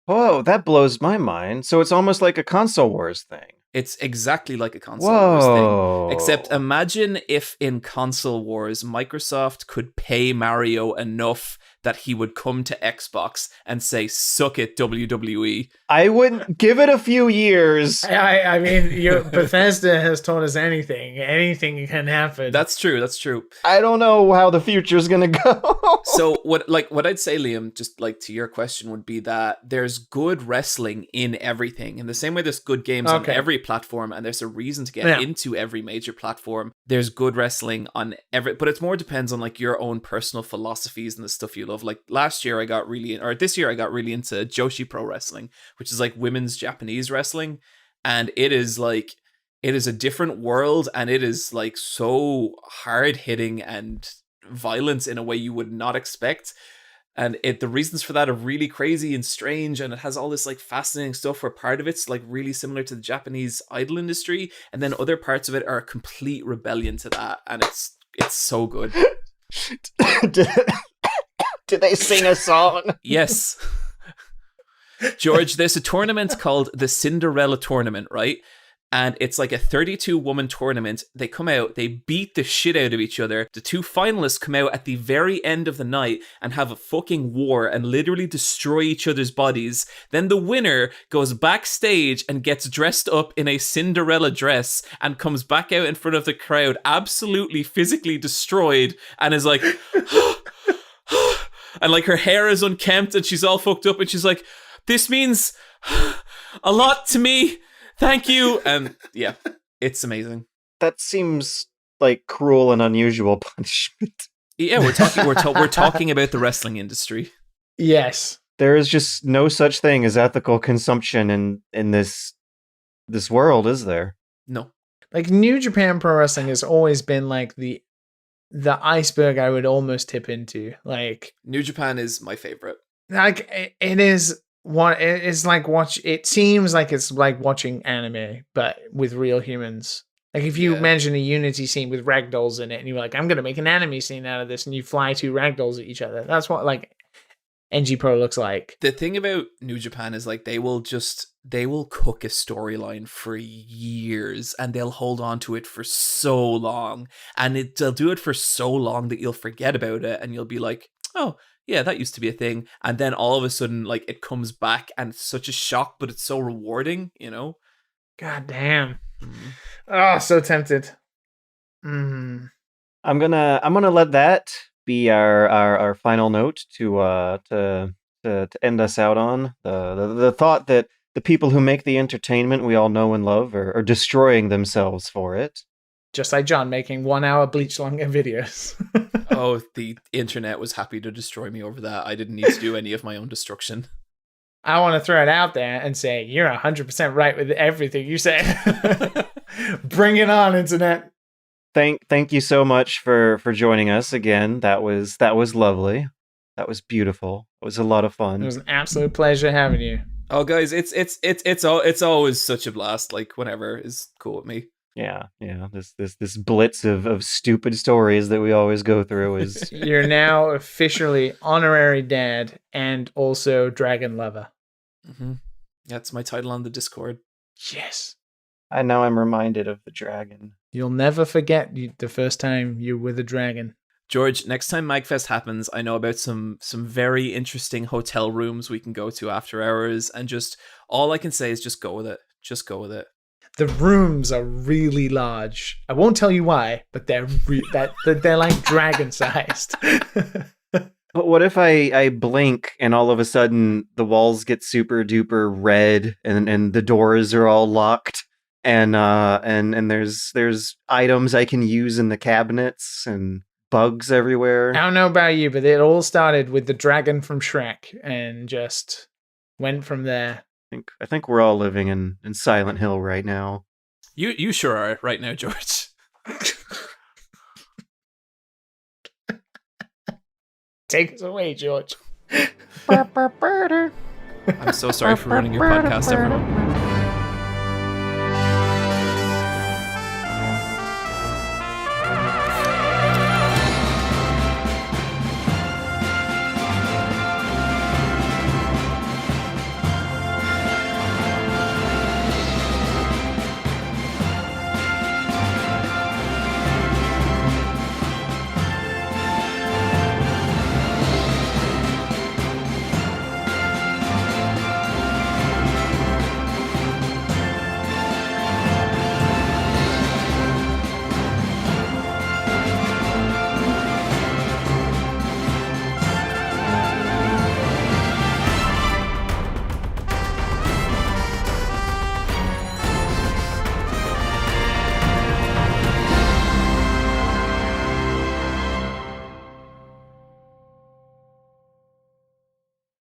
that blows my mind. So it's almost like a console wars thing. It's exactly like a console wars thing. Except imagine if in console wars, Microsoft could pay Mario enough that he would come to Xbox and say, suck it, WWE. I wouldn't give it a few years. I mean, Bethesda has taught us anything. Anything can happen. That's true. I don't know how the future's gonna go. So what I'd say, Liam, just like to your question, would be that there's good wrestling in everything. In the same way there's good games on every platform, and there's a reason to get into every major platform. There's good wrestling on every, but it more depends on like your own personal philosophies and the stuff you love. Like this year I got really into Joshi Pro Wrestling, which is like women's Japanese wrestling, and it is a different world, and it is like so hard hitting and violent in a way you would not expect. And the reasons for that are really crazy and strange, and it has all this like fascinating stuff where part of it's like really similar to the Japanese idol industry, and then other parts of it are a complete rebellion to that, and it's so good. Did they sing a song? Yes. George, there's a tournament called the Cinderella Tournament, right? And it's like a 32-woman tournament. They come out, they beat the shit out of each other. The two finalists come out at the very end of the night and have a fucking war and literally destroy each other's bodies. Then the winner goes backstage and gets dressed up in a Cinderella dress and comes back out in front of the crowd, absolutely physically destroyed, and is like... and like her hair is unkempt and she's all fucked up and she's like, this means a lot to me. Thank you. And yeah, it's amazing. That seems like cruel and unusual punishment. Yeah, we're talking about the wrestling industry. Yes. There is just no such thing as ethical consumption in this world, is there? No. Like New Japan Pro Wrestling has always been like the iceberg I would almost tip into. Like New Japan is my favorite. Like it is what it's like it seems like it's like watching anime but with real humans. Like if you imagine a Unity scene with ragdolls in it and you're like, I'm gonna make an anime scene out of this, and you fly two ragdolls at each other. That's what like NG Pro looks like. The thing about New Japan is like they will cook a storyline for years and they'll hold on to it for so long, and they'll do it for so long that you'll forget about it and you'll be like, oh yeah, that used to be a thing. And then all of a sudden, like, it comes back and it's such a shock, but it's so rewarding, you know? God damn. Oh, so tempted. I'm gonna let that be our final note to end us out on. The thought that the people who make the entertainment we all know and love are destroying themselves for it. Just like John making 1 hour Bleach longer videos. Oh, the internet was happy to destroy me over that. I didn't need to do any of my own destruction. I want to throw it out there and say, you're 100% right with everything you say. Bring it on, internet. Thank you so much for joining us again. That was lovely. That was beautiful. It was a lot of fun. It was an absolute pleasure having you. Oh, guys, it's always such a blast. Like, whenever is cool with me. Yeah. This blitz of stupid stories that we always go through is. You're now officially honorary dad and also dragon lover. Mm-hmm. That's my title on the Discord. Yes. I know I'm reminded of the dragon. You'll never forget the first time you were the dragon. George, next time MagFest happens, I know about some very interesting hotel rooms we can go to after hours, and just all I can say is just go with it. Just go with it. The rooms are really large. I won't tell you why, but they're like dragon sized. But what if I blink and all of a sudden the walls get super duper red and the doors are all locked and there's items I can use in the cabinets and bugs everywhere? I don't know about you, but it all started with the dragon from Shrek and just went from there. I think we're all living in Silent Hill right now. You sure are right now, George. Take us away, George. I'm so sorry for running your podcast, everyone.